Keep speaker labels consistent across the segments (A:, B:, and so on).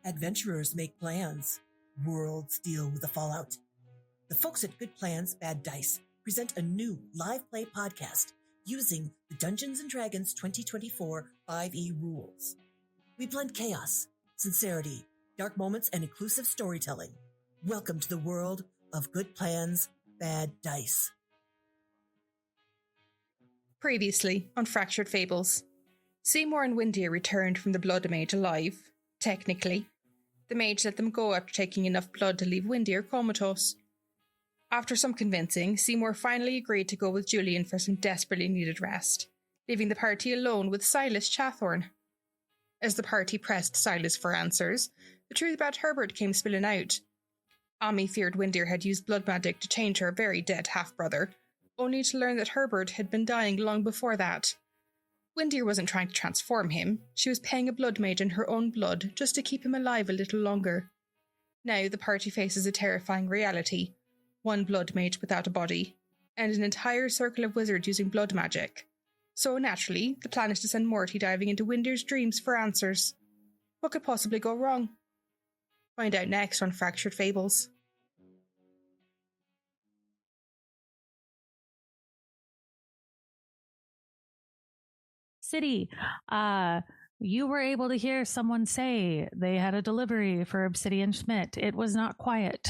A: Adventurers make plans. Worlds deal with the fallout. The folks at Good Plans, Bad Dice present a new live play podcast using the Dungeons & Dragons 2024 5e rules. We blend chaos, sincerity, dark moments, and inclusive storytelling. Welcome to the world of Good Plans, Bad Dice.
B: Previously on Fractured Fables, Seymour and Windeer returned from the Blood Mage alive, technically. The mage let them go after taking enough blood to leave Windeer comatose. After some convincing, Seymour finally agreed to go with Julian for some desperately needed rest, leaving the party alone with Silas Chathorn. As the party pressed Silas for answers, the truth about Herbert came spilling out. Ami feared Windeer had used blood magic to change her very dead half-brother, only to learn that Herbert had been dying long before that. Windeer wasn't trying to transform him. She was paying a blood mage in her own blood just to keep him alive a little longer. Now the party faces a terrifying reality. One blood mage without a body, and an entire circle of wizards using blood magic. So naturally, the plan is to send Morty diving into Windeer's dreams for answers. What could possibly go wrong? Find out next on Fractured Fables.
C: Siddy, you were able to hear someone say they had a delivery for Obsidian Schmidt. It was not quiet.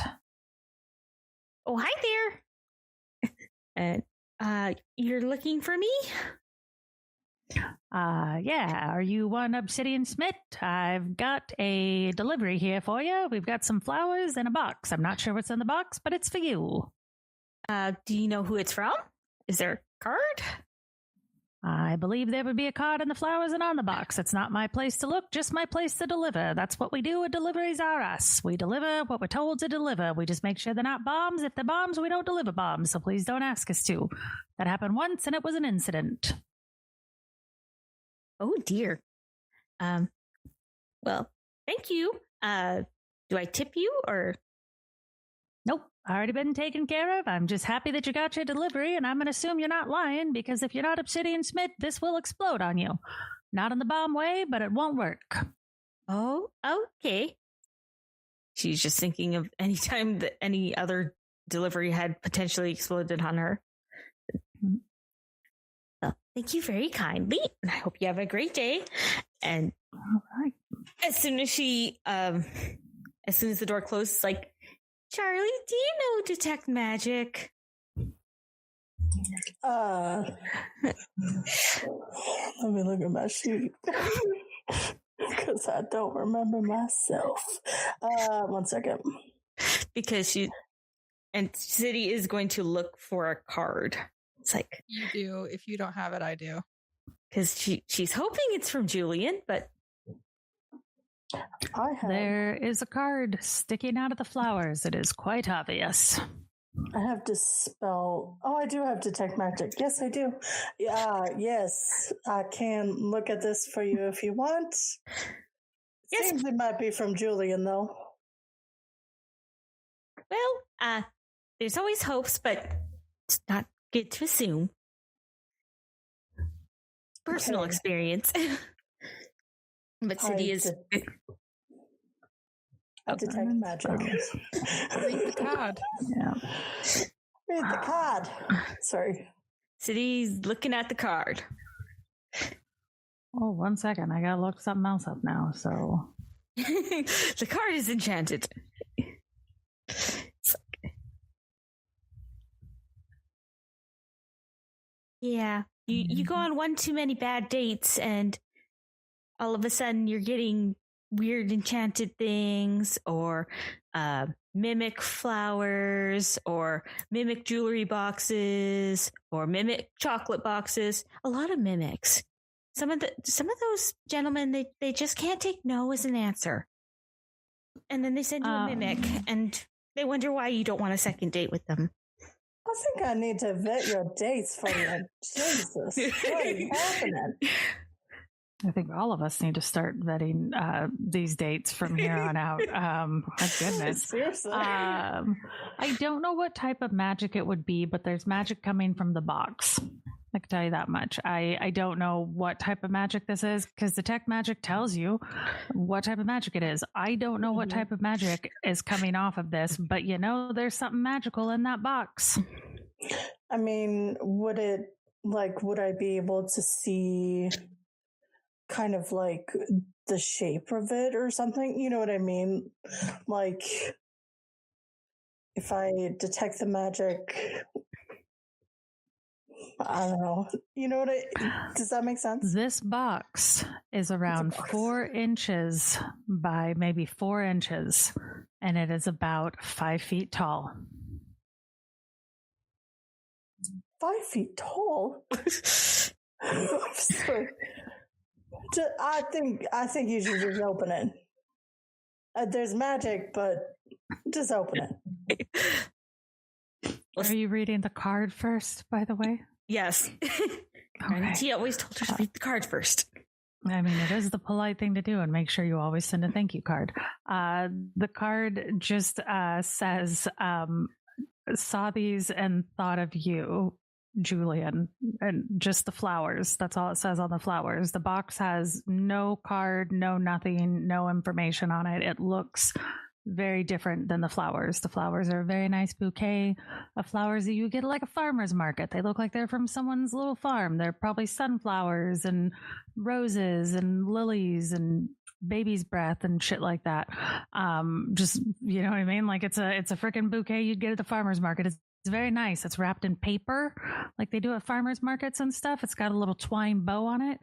D: Oh, hi there. You're looking for me?
C: Yeah. Are you one Obsidian Schmidt? I've got a delivery here for you. We've got some flowers and a box. I'm not sure what's in the box, but it's for you.
D: Do you know who it's from? Is there a card?
C: I believe there would be a card in the flowers and on the box. It's not my place to look, just my place to deliver. That's what we do. And deliveries are us. We deliver what we're told to deliver. We just make sure they're not bombs. If they're bombs, we don't deliver bombs. So please don't ask us to. That happened once and it was an incident.
D: Oh dear. Well, thank you. Do I tip you or?
C: Nope. Already been taken care of. I'm just happy that you got your delivery, and I'm going to assume you're not lying, because if you're not Obsidian Schmidt, this will explode on you. Not in the bomb way, but it won't work.
D: Oh, okay. She's just thinking of any time that any other delivery had potentially exploded on her. Well, thank you very kindly, and I hope you have a great day. And
C: all right.
D: As soon as the door closes, like, Charlie, do you know detect magic?
E: Let me look at my sheet. Because I don't remember myself. 1 second.
D: Because Siddy is going to look for a card. It's like,
B: You do. If you don't have it, I do.
D: Because she's hoping it's from Julian, but
C: there is a card sticking out of the flowers. It is quite obvious.
E: I have to spell. Oh, I do have detect magic. Yes, I do. Yes, I can look at this for you if you want.
D: Yes.
E: Seems it might be from Julian, though.
D: Well, there's always hopes, but it's not good to assume. Personal experience. But Siddy is...
E: detect magic.
B: Read the card.
C: Yeah.
E: Read the card. Sorry.
D: Siddy's looking at the card.
C: Oh, 1 second. I gotta look something else up now, so...
D: The card is enchanted. Yeah. You go on one too many bad dates and all of a sudden you're getting weird enchanted things or mimic flowers or mimic jewelry boxes or mimic chocolate boxes. A lot of mimics. Some of those gentlemen, they just can't take no as an answer. And then they send you a mimic and they wonder why you don't want a second date with them.
E: I think I need to vet your dates for you. Jesus. What is happening?
C: I think all of us need to start vetting these dates from here on out. My goodness.
E: Seriously.
C: I don't know what type of magic it would be, but there's magic coming from the box. I can tell you that much. I don't know what type of magic this is because detect magic tells you what type of magic it is. I don't know what type of magic is coming off of this, but there's something magical in that box.
E: I mean, would I be able to see kind of like the shape of it or something? You know what I mean? Like, if I detect the magic, I don't know. You know does that make sense?
C: This box is around 4 inches by maybe 4 inches, and it is about 5 feet tall.
E: 5 feet tall? Sorry. I think you should just open it. There's magic, but just open it.
C: Are you reading the card first, by the way?
D: Yes.
C: Okay.
D: He always told her to read the card first.
C: I mean, it is the polite thing to do, and make sure you always send a thank you card. The card just says, saw these and thought of you, Julian, and just the flowers. That's all it says on the flowers. The box has no card, no nothing, no information on it. It looks very different than the flowers. The flowers are a very nice bouquet of flowers that you get at like a farmer's market. They look like they're from someone's little farm. They're probably sunflowers and roses and lilies and baby's breath and shit like that. Just, you know what I mean? Like it's a freaking bouquet you'd get at the farmer's market. It's very nice. It's wrapped in paper like they do at farmers markets and stuff. It's got a little twine bow on it.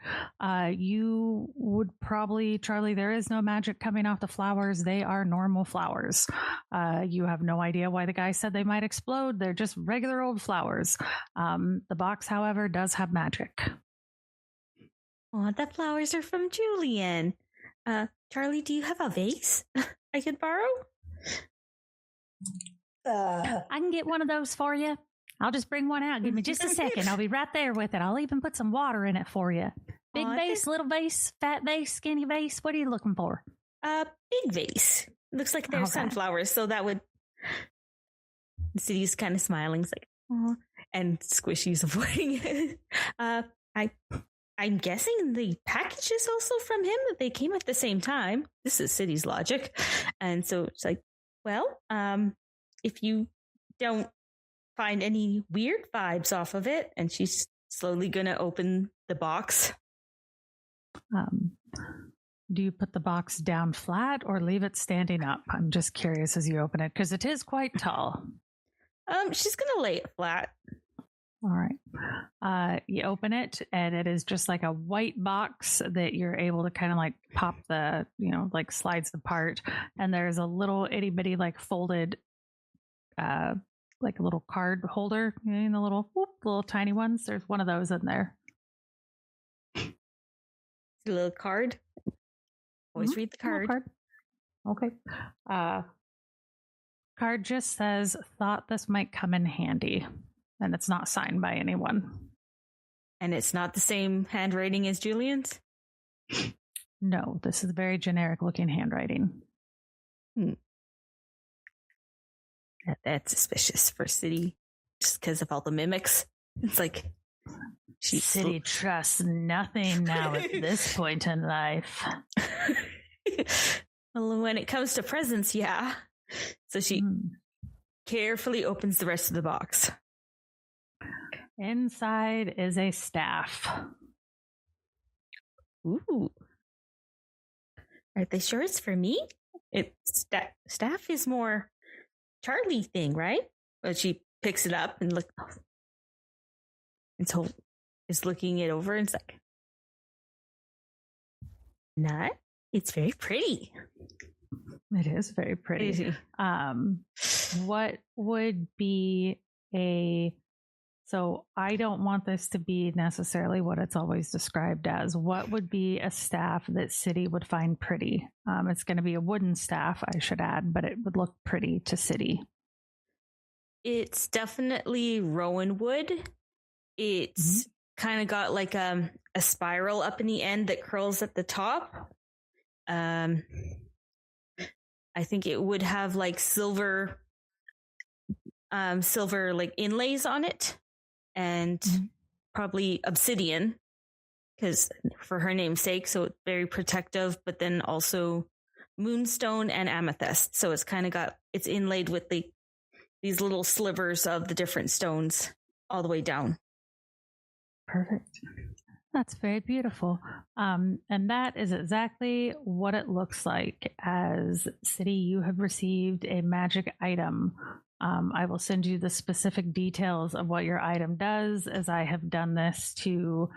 C: You would probably, Charlie, there is no magic coming off the flowers. They are normal flowers. You have no idea why the guy said they might explode. They're just regular old flowers. The box, however, does have magic.
D: Oh, the flowers are from Julian. Charlie, do you have a vase I could borrow?
C: I can get one of those for you. I'll just bring one out. Give me just a second. I'll be right there with it. I'll even put some water in it for you. Big vase, little vase, fat vase, skinny vase. What are you looking for?
D: Big vase. Looks like they're sunflowers, so that would... Siddy's kind of smiling. It's like, oh, and Squishy's avoiding it. I'm guessing the package is also from him. They came at the same time. This is Siddy's logic. And so it's like, well, if you don't find any weird vibes off of it, and she's slowly going to open the box.
C: Do you put the box down flat or leave it standing up? I'm just curious as you open it, because it is quite tall.
D: She's going to lay it flat.
C: All right. You open it, and it is just like a white box that you're able to kind of like pop the, like slides apart. And there's a little itty bitty, like folded, like a little card holder, the little tiny ones. There's one of those in there.
D: A little card. Always read the card.
C: Okay. Card just says, thought this might come in handy. And it's not signed by anyone.
D: And it's not the same handwriting as Julian's?
C: No, this is very generic looking handwriting.
D: That's suspicious for Siddy, just because of all the mimics. It's like
C: Siddy trusts nothing now at this point in life.
D: Well, when it comes to presents, yeah. So she carefully opens the rest of the box.
C: Inside is a staff.
D: Ooh. Are they sure it's for me? Staff is more Charlie thing, right? But she picks it up and is looking it over and it's like, not. It's very pretty.
C: It is very pretty. What would be so I don't want this to be necessarily what it's always described as. What would be a staff that Siddy would find pretty? It's going to be a wooden staff, I should add, but it would look pretty to Siddy.
D: It's definitely rowan wood. It's kind of got like a spiral up in the end that curls at the top. I think it would have like silver like inlays on it. And probably obsidian, because for her name's sake, so it's very protective, but then also moonstone and amethyst. So it's kind of it's inlaid with these little slivers of the different stones all the way down.
C: Perfect. That's very beautiful. And that is exactly what it looks like. As Siddy, you have received a magic item. I will send you the specific details of what your item does, as I have done this to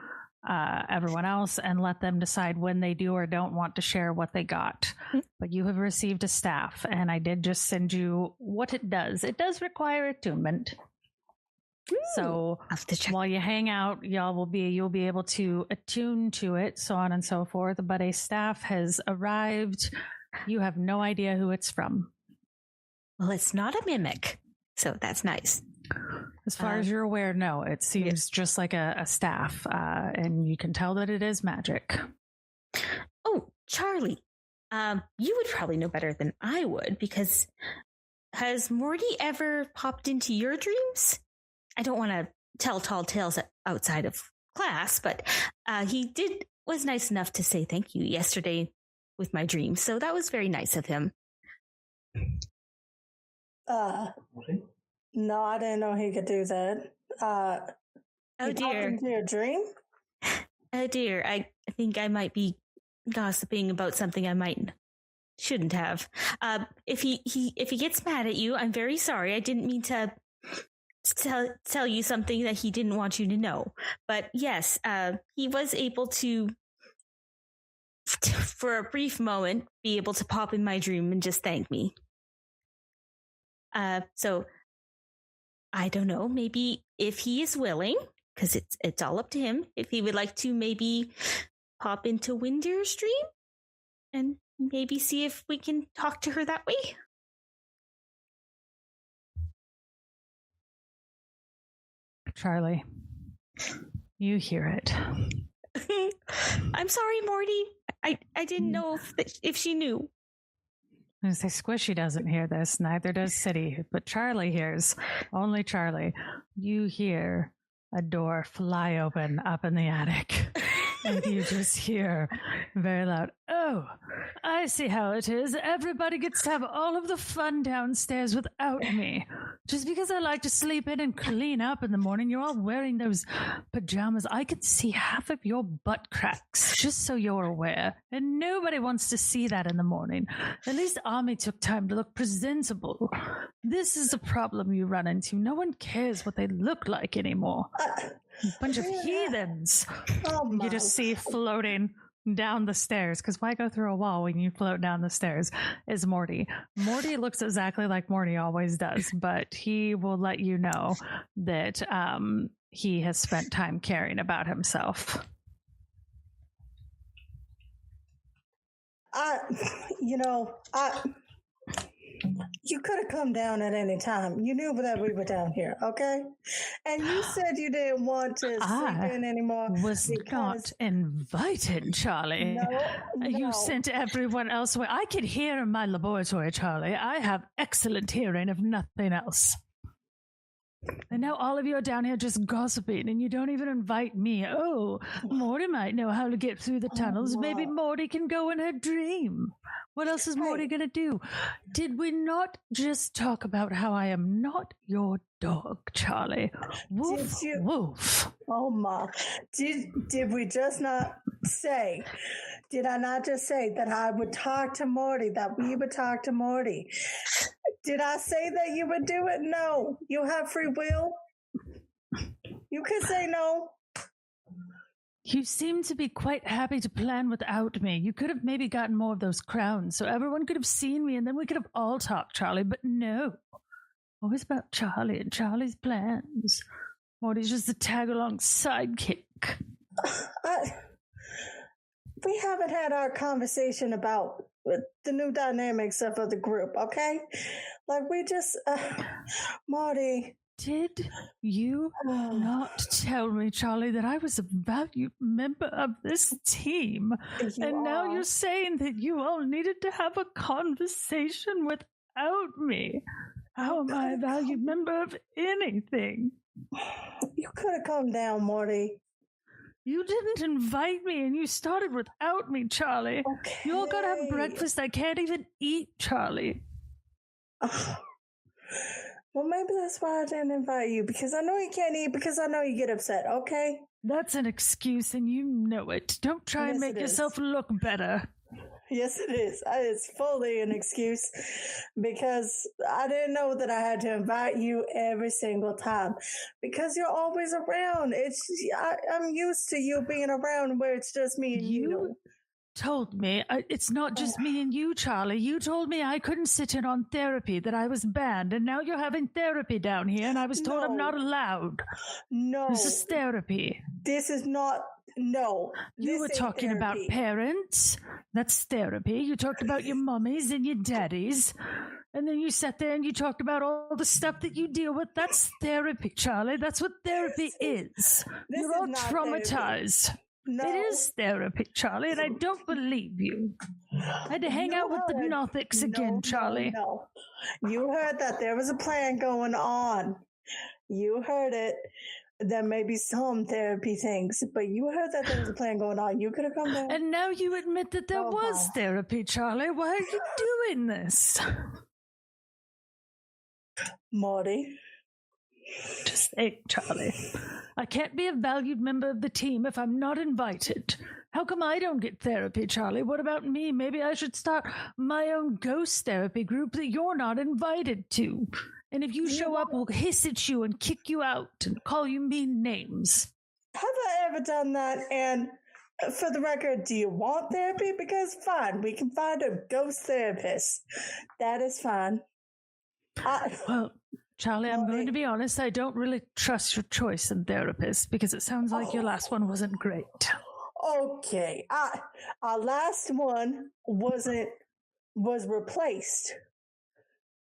C: everyone else, and let them decide when they do or don't want to share what they got. But you have received a staff, and I did just send you what it does. It does require attunement. So while you hang out, you'll be able to attune to it, so on and so forth. But a staff has arrived. You have no idea who it's from.
D: Well, it's not a mimic, so that's nice.
C: As far as you're aware, no. It seems just like a staff, and you can tell that it is magic.
D: Oh, Charlie, you would probably know better than I would, because has Morty ever popped into your dreams? I don't want to tell tall tales outside of class, but he was nice enough to say thank you yesterday with my dreams, so that was very nice of him.
E: No, I didn't know he could do that.
D: Oh dear.
E: Into your dream?
D: Oh dear, I think I might be gossiping about something I shouldn't have. If he gets mad at you, I'm very sorry. I didn't mean to tell you something that he didn't want you to know. But yes, he was able to, for a brief moment, be able to pop in my dream and just thank me. So I don't know, maybe if he is willing, because it's all up to him, if he would like to maybe pop into Windeer's dream and maybe see if we can talk to her that way.
C: Charlie, you hear it.
D: I'm sorry, Morty. I didn't know if she knew.
C: I say Squishy doesn't hear this, neither does Siddy, but Charlie hears. Only Charlie. You hear a door fly open up in the attic. And you just hear very loud, "Oh, I see how it is. Everybody gets to have all of the fun downstairs without me. Just because I like to sleep in and clean up in the morning, you're all wearing those pajamas. I can see half of your butt cracks, just so you're aware. And nobody wants to see that in the morning. At least Ami took time to look presentable. This is a problem you run into. No one cares what they look like anymore. Bunch of heathens." You just see floating down the stairs, because why go through a wall when you float down the stairs, is Morty. Morty looks exactly like Morty always does, but he will let you know that he has spent time caring about himself.
E: You could have come down at any time. You knew that we were down here, okay? And you said you didn't want to sleep in anymore.
C: Was not invited, Charlie.
E: No.
C: You sent everyone else away. I could hear in my laboratory, Charlie. I have excellent hearing, if nothing else. And now all of you are down here just gossiping, and you don't even invite me. Oh, Morty might know how to get through the tunnels. Maybe Morty can go in her dream. What else is Morty going to do? Did we not just talk about how I am not your dog, Charlie? Woof, woof.
E: Oh, my. Did we just not say, did I not just say that I would talk to Morty, that we would talk to Morty? Did I say that you would do it? No. You have free will. You could say no.
C: You seem to be quite happy to plan without me. You could have maybe gotten more of those crowns so everyone could have seen me and then we could have all talked, Charlie. But no. Always about Charlie and Charlie's plans. Morty's just a tag-along sidekick.
E: We haven't had our conversation about the new dynamics of the group, okay? Like, we just... Morty...
C: Did you not tell me, Charlie, that I was a valued member of this team? Now you're saying that you all needed to have a conversation without me. How am I a valued member of anything?
E: You could have come down, Morty.
C: You didn't invite me, and you started without me, Charlie.
E: Okay.
C: You all gotta have breakfast. I can't even eat, Charlie.
E: Well, maybe that's why I didn't invite you, because I know you can't eat, because I know you get upset, okay?
C: That's an excuse, and you know it. Don't try and make yourself look better.
E: Yes, it is. It's fully an excuse, because I didn't know that I had to invite you every single time, because you're always around. I'm used to you being around where it's just me and you.
C: Told me it's not just me and you, Charlie. You told me I couldn't sit in on therapy, that I was banned, and now you're having therapy down here, and I was told I'm not allowed.
E: No.
C: This is therapy.
E: This is not. No.
C: You were talking about parents. That's therapy. You talked about your mummies and your daddies. And then you sat there and you talked about all the stuff that you deal with. That's therapy, Charlie. That's what therapy is. You're all traumatized.
E: No.
C: It is therapy, Charlie, and I don't believe you. I had to hang out with the Nothics again, Charlie.
E: No. You heard that there was a plan going on. You heard it. There may be some therapy things, but you heard that there was a plan going on. You could have come there.
C: And now you admit that there was therapy, Charlie. Why are you doing this?
E: Morty.
C: Just think, Charlie. I can't be a valued member of the team if I'm not invited. How come I don't get therapy, Charlie? What about me? Maybe I should start my own ghost therapy group that you're not invited to. And if you show up, we'll hiss at you and kick you out and call you mean names.
E: Have I ever done that? And for the record, do you want therapy? Because fine, we can find a ghost therapist. That is fine.
C: Well, Charlie, I'm going to be honest. I don't really trust your choice in therapist because it sounds like your last one wasn't great.
E: Okay. Our last one was replaced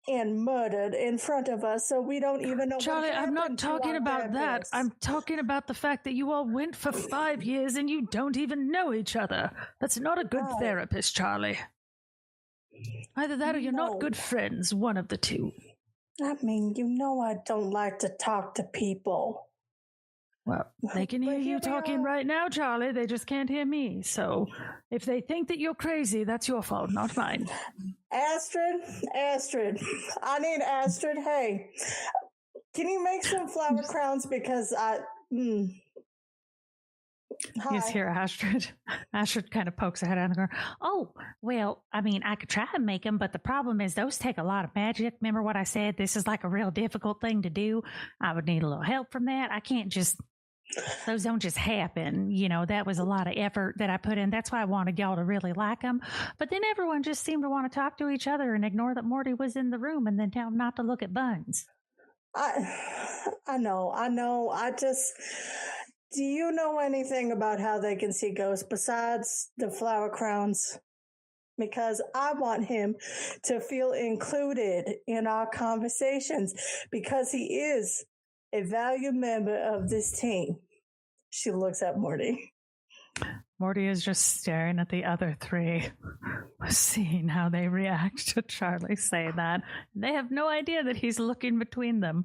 E: and murdered in front of us, so we don't even know.
C: Charlie, I'm not talking about that. I'm talking about the fact that you all went for 5 years and you don't even know each other. That's not a good therapist, Charlie. Either that or you're not good friends, one of the two.
E: I mean, I don't like to talk to people.
C: Well, they can hear you talking right now, Charlie. They just can't hear me. So if they think that you're crazy, that's your fault, not mine. Astrid,
E: I need Astrid. Hey, can you make some flower crowns? Because
C: Hi. You hear Astrid. Astrid kind of pokes her head out of the corner.
F: Oh, well, I mean, I could try and make them, but the problem is those take a lot of magic. Remember what I said? This is like a real difficult thing to do. I would need a little help from that. I can't just... Those don't just happen. That was a lot of effort that I put in. That's why I wanted y'all to really like them. But then everyone just seemed to want to talk to each other and ignore that Morty was in the room and then tell them not to look at buns.
E: I know. Do you know anything about how they can see ghosts besides the flower crowns? Because I want him to feel included in our conversations because he is a valued member of this team. She looks at Morty.
C: Morty is just staring at the other three, seeing how they react to Charlie saying that. They have no idea that he's looking between them.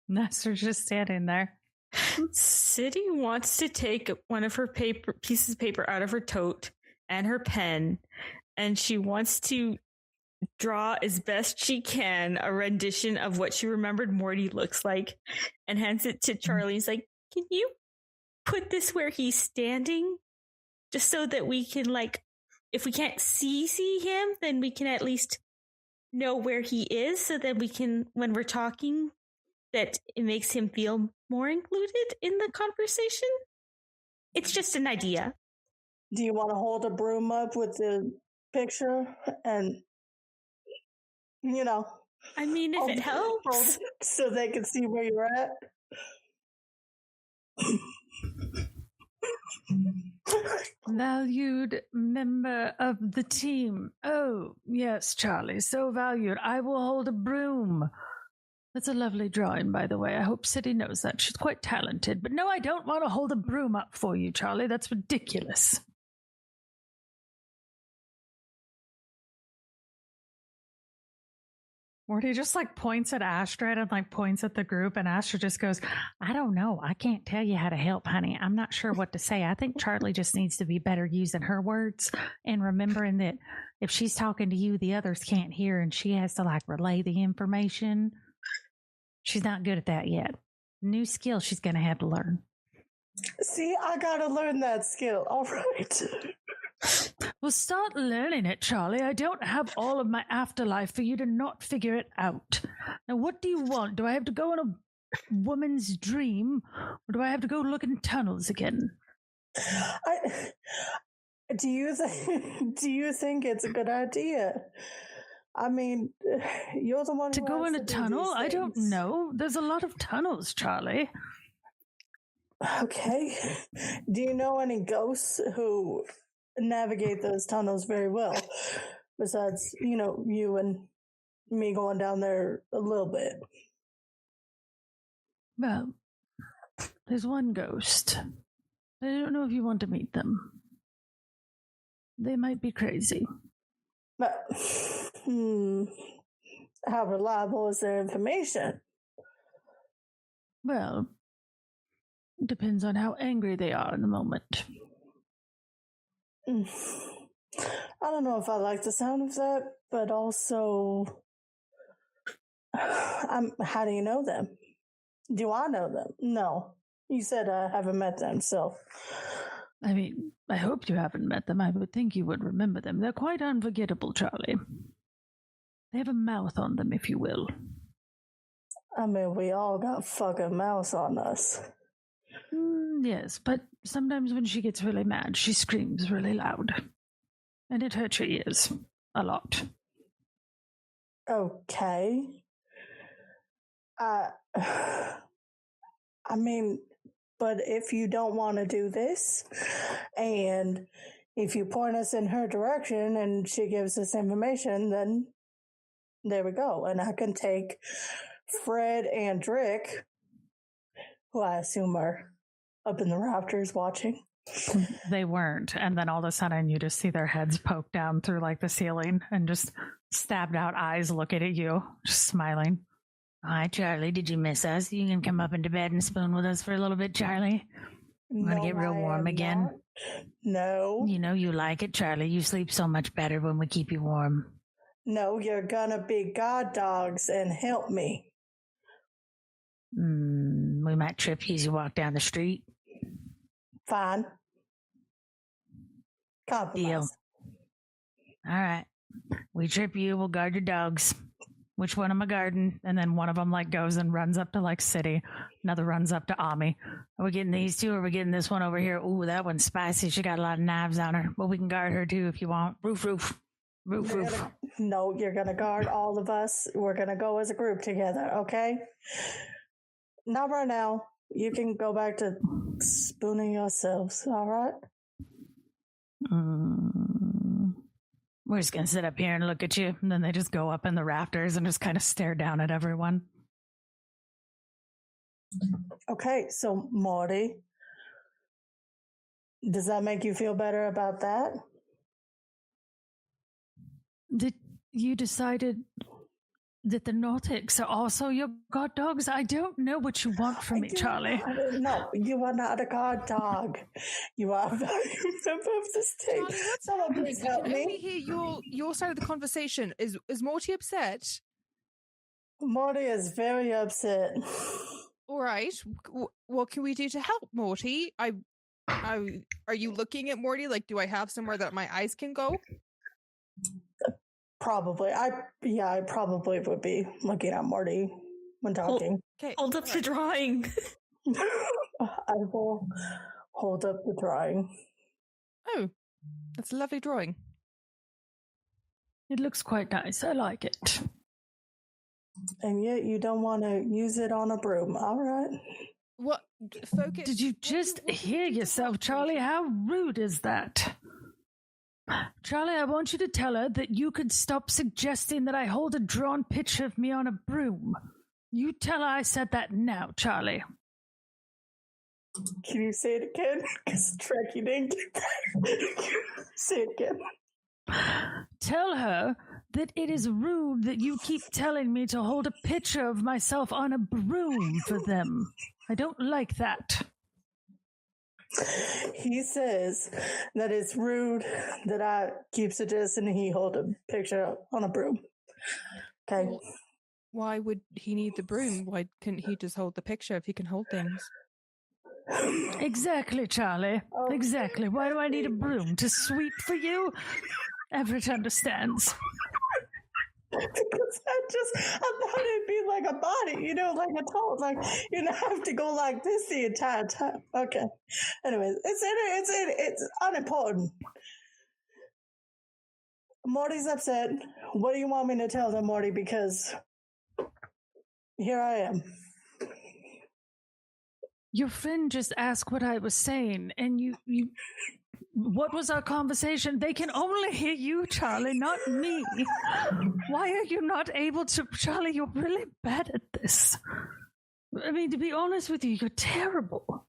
C: Nestor's just standing there.
D: Siddy wants to take one of her pieces of paper out of her tote and her pen, and she wants to draw as best she can a rendition of what she remembered Morty looks like, and hands it to Charlie. He's like, "Can you put this where he's standing, just so that we can, if we can't see him, then we can at least know where he is, so that we can, when we're talking, that it makes him feel more included in the conversation." It's just an idea.
E: Do you want to hold a broom up with the picture and,
D: I mean, if it helps.
E: So they can see where you're at?
C: Valued member of the team. Oh, yes, Charlie, so valued. I will hold a broom. That's a lovely drawing, by the way. I hope Siddy knows that. She's quite talented. But no, I don't want to hold a broom up for you, Charlie. That's ridiculous. Morty just like points at Astrid and like points at the group, and Astrid just goes, I don't know. I can't tell you how to help, honey. I'm not sure what to say. I think Charlie just needs to be better using her words and remembering that if she's talking to you, the others can't hear and she has to like relay the information. She's not good at that yet. New skill she's going to have to learn.
E: See, I gotta learn that skill. All right.
C: Well, start learning it, Charlie. I don't have all of my afterlife for you to not figure it out. Now, what do you want? Do I have to go in a woman's dream, or do I have to go look in tunnels again?
E: Do you think it's a good idea? I mean, you're the one
C: to
E: who
C: go
E: has
C: in a
E: to do
C: tunnel?
E: these
C: I don't
E: things.
C: know. There's a lot of tunnels, Charlie.
E: Okay. Do you know any ghosts who navigate those tunnels very well? Besides, you and me going down there a little bit.
C: Well, there's one ghost. I don't know if you want to meet them. They might be crazy.
E: But, how reliable is their information?
C: Well, it depends on how angry they are in the moment.
E: I don't know if I like the sound of that, but also, how do you know them? Do I know them? No. You said I haven't met them, so.
C: I mean, I hope you haven't met them. I would think you would remember them. They're quite unforgettable, Charlie. They have a mouth on them, if you will.
E: I mean, we all got fucking mouths on us.
C: Yes, but sometimes when she gets really mad, she screams really loud. And it hurts your ears. A lot.
E: Okay. I mean, but if you don't want to do this, and if you point us in her direction and she gives us information, then there we go. And I can take Fred and Drick, who I assume are up in the rafters watching.
C: They weren't. And then all of a sudden you just see their heads poke down through like the ceiling and just stabbed out eyes looking at you, just smiling. Hi, Charlie. Did you miss us? You can come up into bed and spoon with us for a little bit, Charlie. Want to get real warm again?
E: Not. No.
C: You know you like it, Charlie. You sleep so much better when we keep you warm.
E: No, you're gonna be god dogs and help me.
C: We might trip you as you walk down the street.
E: Fine. Compromise.
C: Deal. All right. We trip you, we'll guard your dogs. Which one am I guarding? And then one of them like goes and runs up to like Siddy. Another runs up to Ami. Are we getting these two or are we getting this one over here? Ooh, that one's spicy. She got a lot of knives on her. But we can guard her too if you want. Roof.
E: No, you're gonna guard all of us. We're gonna go as a group together, okay? Not right now. You can go back to spooning yourselves, all right?
C: We're just going to sit up here and look at you. And then they just go up in the rafters and just kind of stare down at everyone.
E: Okay, so Morty, does that make you feel better about that?
C: That you decided that the Nautics are also your god dogs? I don't know what you want from me, Charlie.
E: No, you are not a god dog. You are a valued member of this team.
G: Charlie, what's
E: Someone
G: happening?
E: please
G: I
E: help
G: can only
E: me.
G: hear your side of the conversation. Is Morty upset?
E: Morty is very upset.
G: All right. What can we do to help Morty? Are you looking at Morty? Like, do I have somewhere that my eyes can go?
E: Probably. I probably would be looking at Morty when talking.
G: Okay.
D: Hold up the drawing.
E: I will hold up the drawing.
G: Oh, that's a lovely drawing.
C: It looks quite nice. I like it.
E: And yet you don't want to use it on a broom. All right.
G: What? Focus.
C: Did you just hear yourself, Charlie? How rude is that? Charlie, I want you to tell her that you could stop suggesting that I hold a drawn picture of me on a broom. You tell her I said that now, Charlie.
E: Can you say it again? Because Trek, you didn't get that. Say it again.
C: Tell her
F: that it is rude that you keep telling me to hold a picture of myself on a broom for them. I don't like that.
E: He says that it's rude that I keep suggesting he hold a picture on a broom. Okay.
G: Well, why would he need the broom? Why couldn't he just hold the picture if he can hold things?
F: Exactly, Charlie. Exactly. Why do I need a broom? To sweep for you? Everett understands.
E: Because I thought it'd be like a body, like a toe, like have to go like this the entire time. Okay. Anyways, it's unimportant. Morty's upset. What do you want me to tell them, Morty? Because here I am.
F: Your friend just asked what I was saying, and you what was our conversation? They can only hear you, Charlie, not me. Why are you not able to? Charlie, you're really bad at this. I mean, to be honest with you, you're terrible.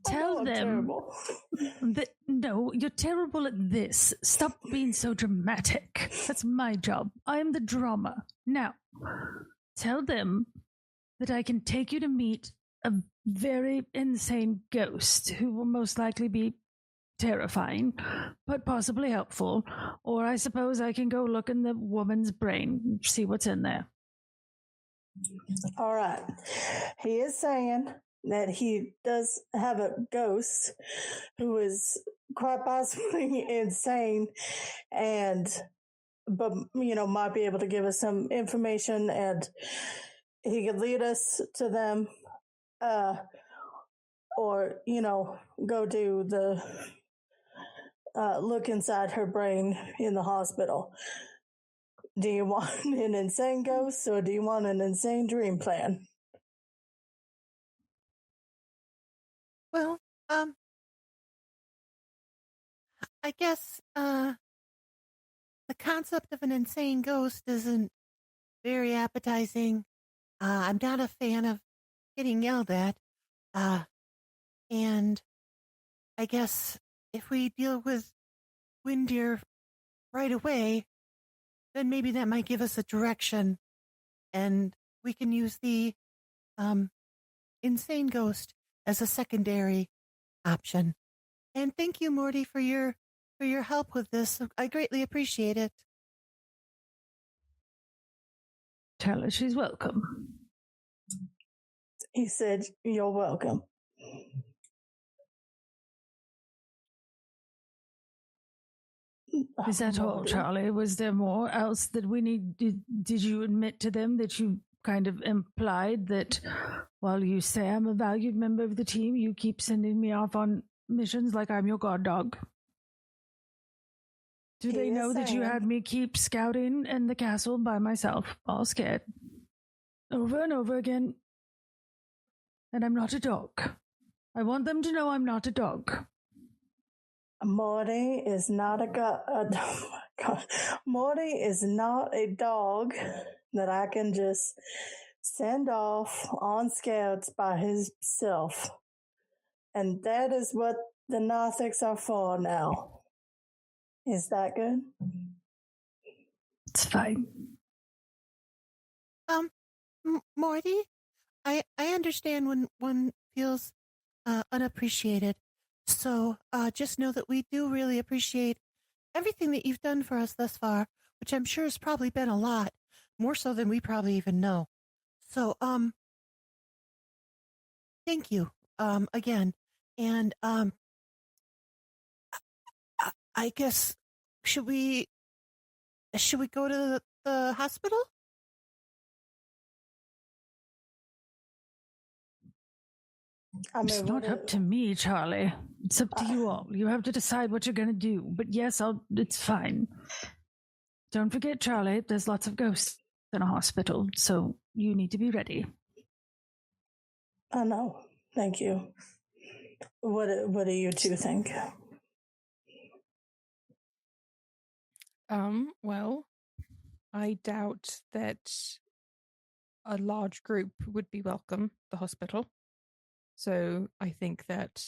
F: Tell them that, no, you're terrible at this. Stop being so dramatic. That's my job. I am the drama. Now, tell them that I can take you to meet a very insane ghost who will most likely be terrifying, but possibly helpful. Or I suppose I can go look in the woman's brain, see what's in there.
E: All right. He is saying that he does have a ghost who is quite possibly insane but might be able to give us some information, and he could lead us to them, or go do the look inside her brain in the hospital. Do you want an insane ghost, or do you want an insane dream plan?
H: Well, I guess the concept of an insane ghost isn't very appetizing. I'm not a fan of getting yelled at. And I guess if we deal with Windeer right away, then maybe that might give us a direction, and we can use the insane ghost as a secondary option. And thank you, Morty, for your help with this. I greatly appreciate it.
F: Tell her she's welcome.
E: He said, "You're welcome."
F: Is that all, Charlie? Was there more else that we need? Did you admit to them that you kind of implied that while you say I'm a valued member of the team, you keep sending me off on missions like I'm your guard dog? Do they know that you had me keep scouting in the castle by myself, all scared, over and over again? And I'm not a dog. I want them to know I'm not a dog.
E: Morty is not Morty is not a dog that I can just send off on scouts by himself. And that is what the Narthex are for now. Is that good?
F: It's fine.
H: Morty, I understand when one feels unappreciated. So just know that we do really appreciate everything that you've done for us thus far, which I'm sure has probably been a lot, more so than we probably even know. So thank you again. And I guess should we go to the hospital?
F: It's not up to me, Charlie. It's up to you all. You have to decide what you're going to do. But yes, it's fine. Don't forget, Charlie, there's lots of ghosts in a hospital, so you need to be ready.
E: I know. Thank you. What do you two think?
G: Well, I doubt that a large group would be welcome at the hospital. So I think that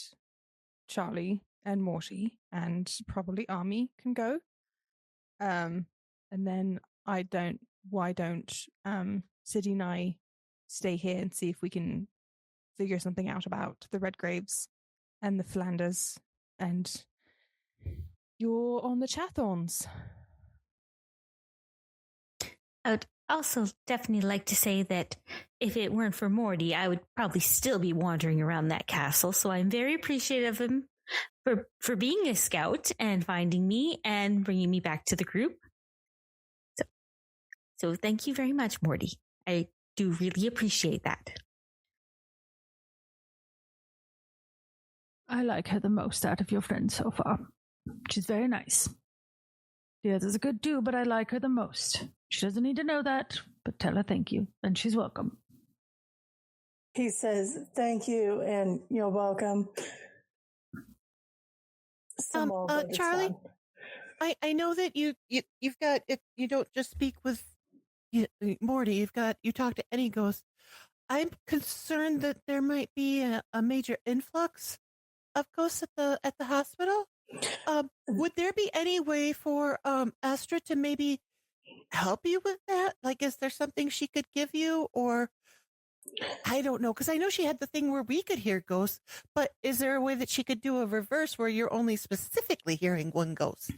G: Charlie and Morty and probably Army can go. And then why don't Siddy and I stay here and see if we can figure something out about the Redgraves and the Flanders, and you're on the Chathorns.
D: I would also definitely like to say that if it weren't for Morty, I would probably still be wandering around that castle. So I'm very appreciative of him for being a scout and finding me and bringing me back to the group. So thank you very much, Morty. I do really appreciate that.
F: I like her the most out of your friends so far. She's very nice. The others are good too, but I like her the most. She doesn't need to know that, but tell her thank you, and she's welcome.
E: He says, thank you, and you're welcome.
H: Charlie, I know that you've got, if you don't just speak with Morty, you talk to any ghost. I'm concerned that there might be a major influx of ghosts at the hospital. Would there be any way for Astra to maybe help you with that? Like, is there something she could give you, or I don't know, because I know she had the thing where we could hear ghosts, but is there a way that she could do a reverse where you're only specifically hearing one ghost?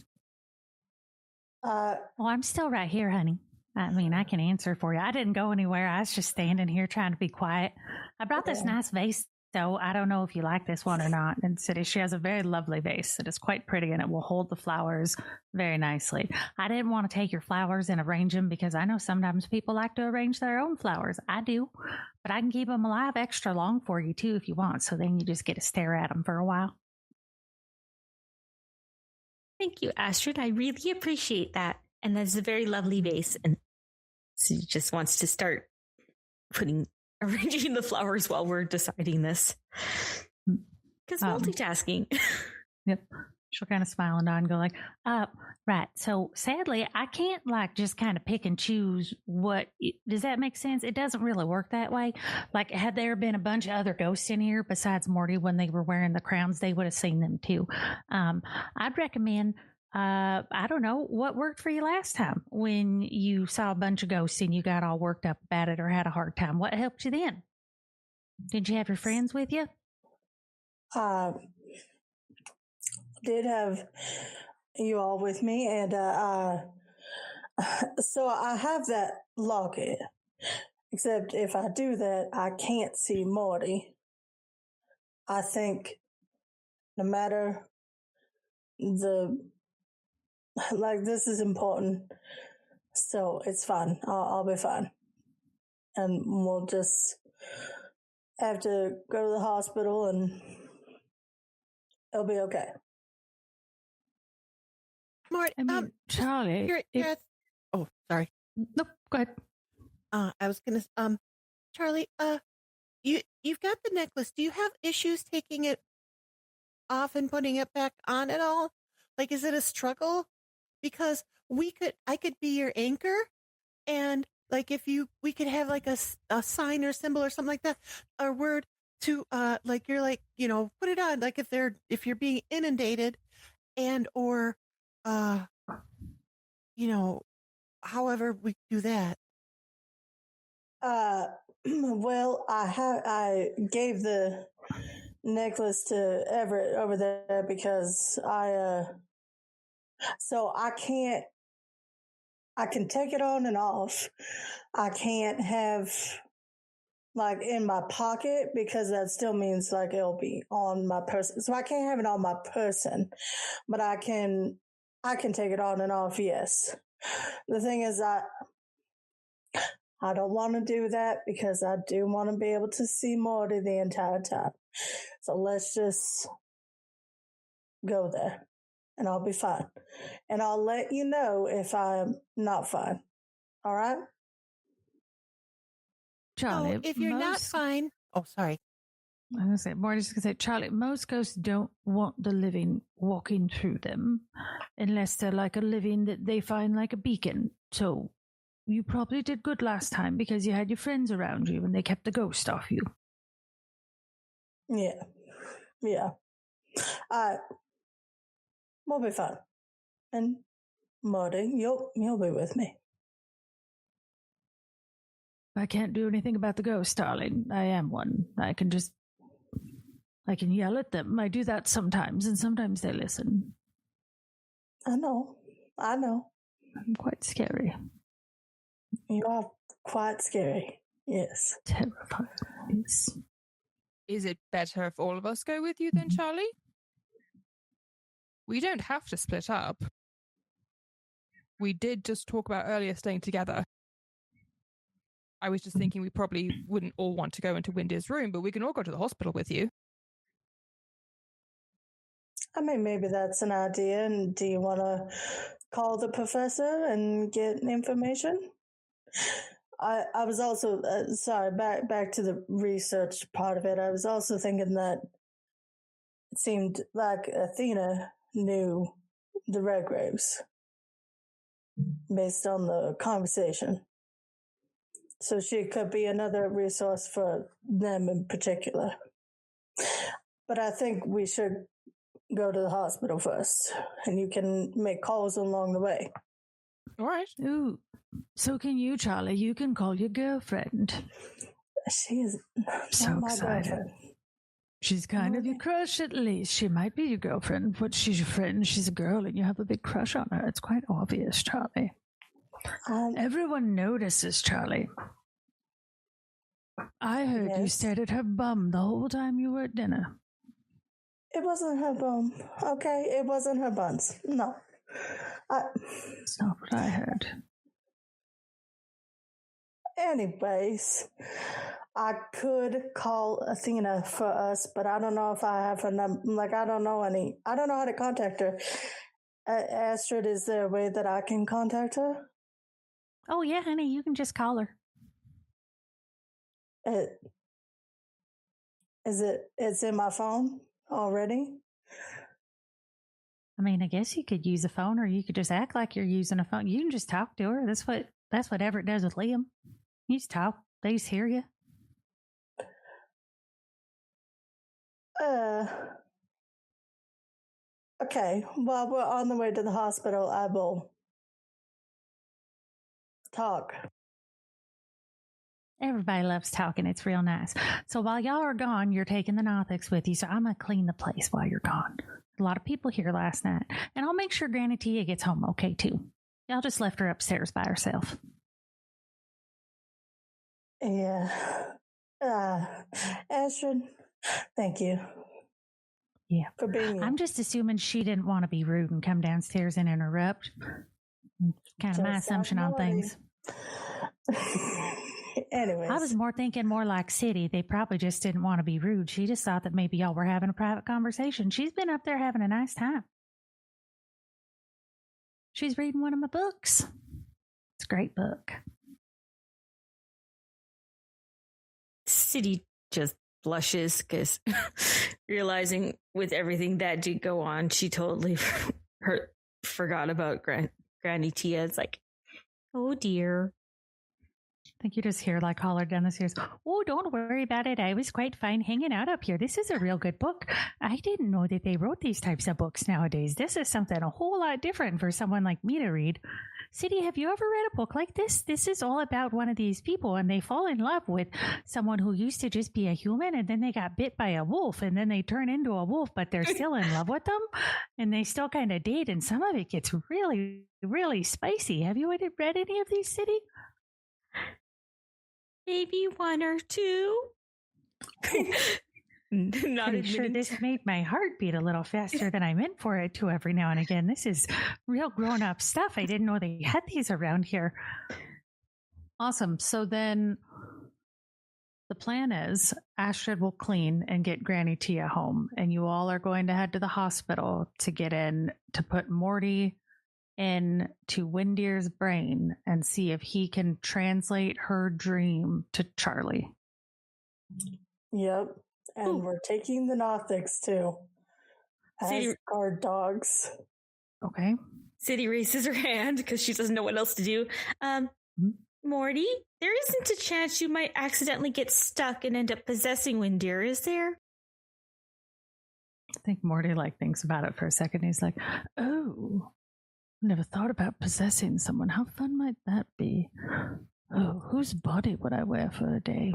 C: Well, I'm still right here, honey. I mean, I can answer for you. I didn't go anywhere. I was just standing here trying to be quiet. I brought this nice vase, so I don't know if you like this one or not. And Siddy, she has a very lovely vase that is quite pretty, and it will hold the flowers very nicely. I didn't want to take your flowers and arrange them because I know sometimes people like to arrange their own flowers. I do, but I can keep them alive extra long for you too if you want, so then you just get to stare at them for a while.
D: Thank you, Astrid. I really appreciate that. And that's a very lovely vase. And so she just wants to start arranging the flowers while we're deciding this. Because multitasking.
C: Yep. She'll kind of smile and nod and go like, right. So sadly, I can't just kind of pick and choose does that make sense? It doesn't really work that way. Like, had there been a bunch of other ghosts in here besides Morty when they were wearing the crowns, they would have seen them too. I'd recommend, I don't know, what worked for you last time when you saw a bunch of ghosts and you got all worked up about it or had a hard time. What helped you then? Did you have your friends with you?
E: Did have you all with me, and so I have that locket, except if I do that, I can't see Morty. I think no matter this is important, so it's fine. I'll be fine, and we'll just have to go to the hospital and it'll be okay.
H: Mort,
F: Charlie.
H: Oh, sorry.
C: Nope, go ahead.
H: I was gonna. Charlie, you've got the necklace. Do you have issues taking it off and putting it back on at all? Like, is it a struggle? Because I could be your anchor, and like we could have like a sign or symbol or something like that, a word to like you're like, put it on. Like if you're being inundated, and or however we do that.
E: Well, I gave the necklace to Everett over there because so I can take it on and off. I can't have like in my pocket because that still means like it'll be on my person. So I can't have it on my person, but I can take it on and off. Yes. The thing is I don't want to do that because I do want to be able to see Morty the entire time. So let's just go there and I'll be fine. And I'll let you know if I'm not fine. All right?
F: Charlie,
H: if you're not fine. Oh, sorry.
F: I was going to say, Morty's going to say, Charlie, most ghosts don't want the living walking through them unless they're like a living that they find like a beacon. So you probably did good last time because you had your friends around you and they kept the ghost off you.
E: Yeah. We'll be fine. And Morty, you'll be with me.
F: I can't do anything about the ghost, darling. I am one. I can yell at them. I do that sometimes, and sometimes they listen.
E: I know.
F: I'm quite scary.
E: You are quite scary. Yes.
F: Terrifying. Yes.
G: Is it better if all of us go with you then, Charlie? We don't have to split up. We did just talk about earlier staying together. I was just thinking we probably wouldn't all want to go into Windeer's room, but we can all go to the hospital with you.
E: I mean, maybe that's an idea. And do you want to call the professor and get information? I was also, back to the research part of it. I was also thinking that it seemed like Athena knew the Redgraves based on the conversation. So she could be another resource for them in particular. But I think we should go to the hospital first, and you can make calls along the way.
G: All right.
F: Ooh, so can you, Charlie. You can call your girlfriend.
E: She is
F: so
E: my
F: excited.
E: girlfriend.
F: She's kind of your crush, at least. She might be your girlfriend, but she's your friend. She's a girl, and you have a big crush on her. It's quite obvious, Charlie. Everyone notices, Charlie. I heard you stared at her bum the whole time you were at dinner.
E: It wasn't her bum, okay? It wasn't her buns. No.
F: That's not what I heard.
E: Anyways, I could call Athena for us, but I don't know if I have her number. Like, I don't know how to contact her. Astrid, is there a way that I can contact her?
F: Oh, yeah, honey, you can just call her.
E: It's in my phone already?
F: I mean, I guess you could use a phone, or you could just act like you're using a phone. You can just talk to her. That's what Everett does with Liam. You just talk. They just hear you.
E: Okay. While we're on the way to the hospital, I will talk.
F: Everybody loves talking. It's real nice. So while y'all are gone, you're taking the Nothics with you. So I'm going to clean the place while you're gone. A lot of people here last night. And I'll make sure Granny Tia gets home okay, too. Y'all just left her upstairs by herself.
E: Yeah. Astrid, thank you.
F: Yeah.
E: For being you.
F: I'm just assuming she didn't want to be rude and come downstairs and interrupt. Kind of my assumption on things.
E: Anyways.
F: I was thinking more like Siddy. They probably just didn't want to be rude. She just thought that maybe y'all were having a private conversation. She's been up there having a nice time. She's reading one of my books. It's a great book.
D: Siddy just blushes because realizing with everything that did go on, she totally forgot about Granny Tia. It's like, oh dear.
F: I think you just hear like holler down the stairs. Oh, don't worry about it. I was quite fine hanging out up here. This is a real good book. I didn't know that they wrote these types of books nowadays. This is something a whole lot different for someone like me to read. Siddy, have you ever read a book like this? This is all about one of these people, and they fall in love with someone who used to just be a human, and then they got bit by a wolf, and then they turn into a wolf, but they're still in love with them, and they still kind of date, and some of it gets really, really spicy. Have you read any of these, Siddy?
D: Maybe one or two.
F: Not sure this made my heart beat a little faster than I meant for it to every now and again. This is real grown-up stuff. I didn't know they had these around here. Awesome. So then the plan is Astrid will clean and get Granny Tia home, and you all are going to head to the hospital to get in to put Morty into Windeer's brain and see if he can translate her dream to Charlie.
E: Yep. And we're taking the Nothics too. As guard dogs.
F: Okay.
D: Siddy raises her hand because she doesn't know what else to do. Morty, there isn't a chance you might accidentally get stuck and end up possessing Windeer, is there?
C: think Morty thinks about it for a second. He's like, oh, never thought about possessing someone. How fun might that be? Oh, whose body would I wear for a day?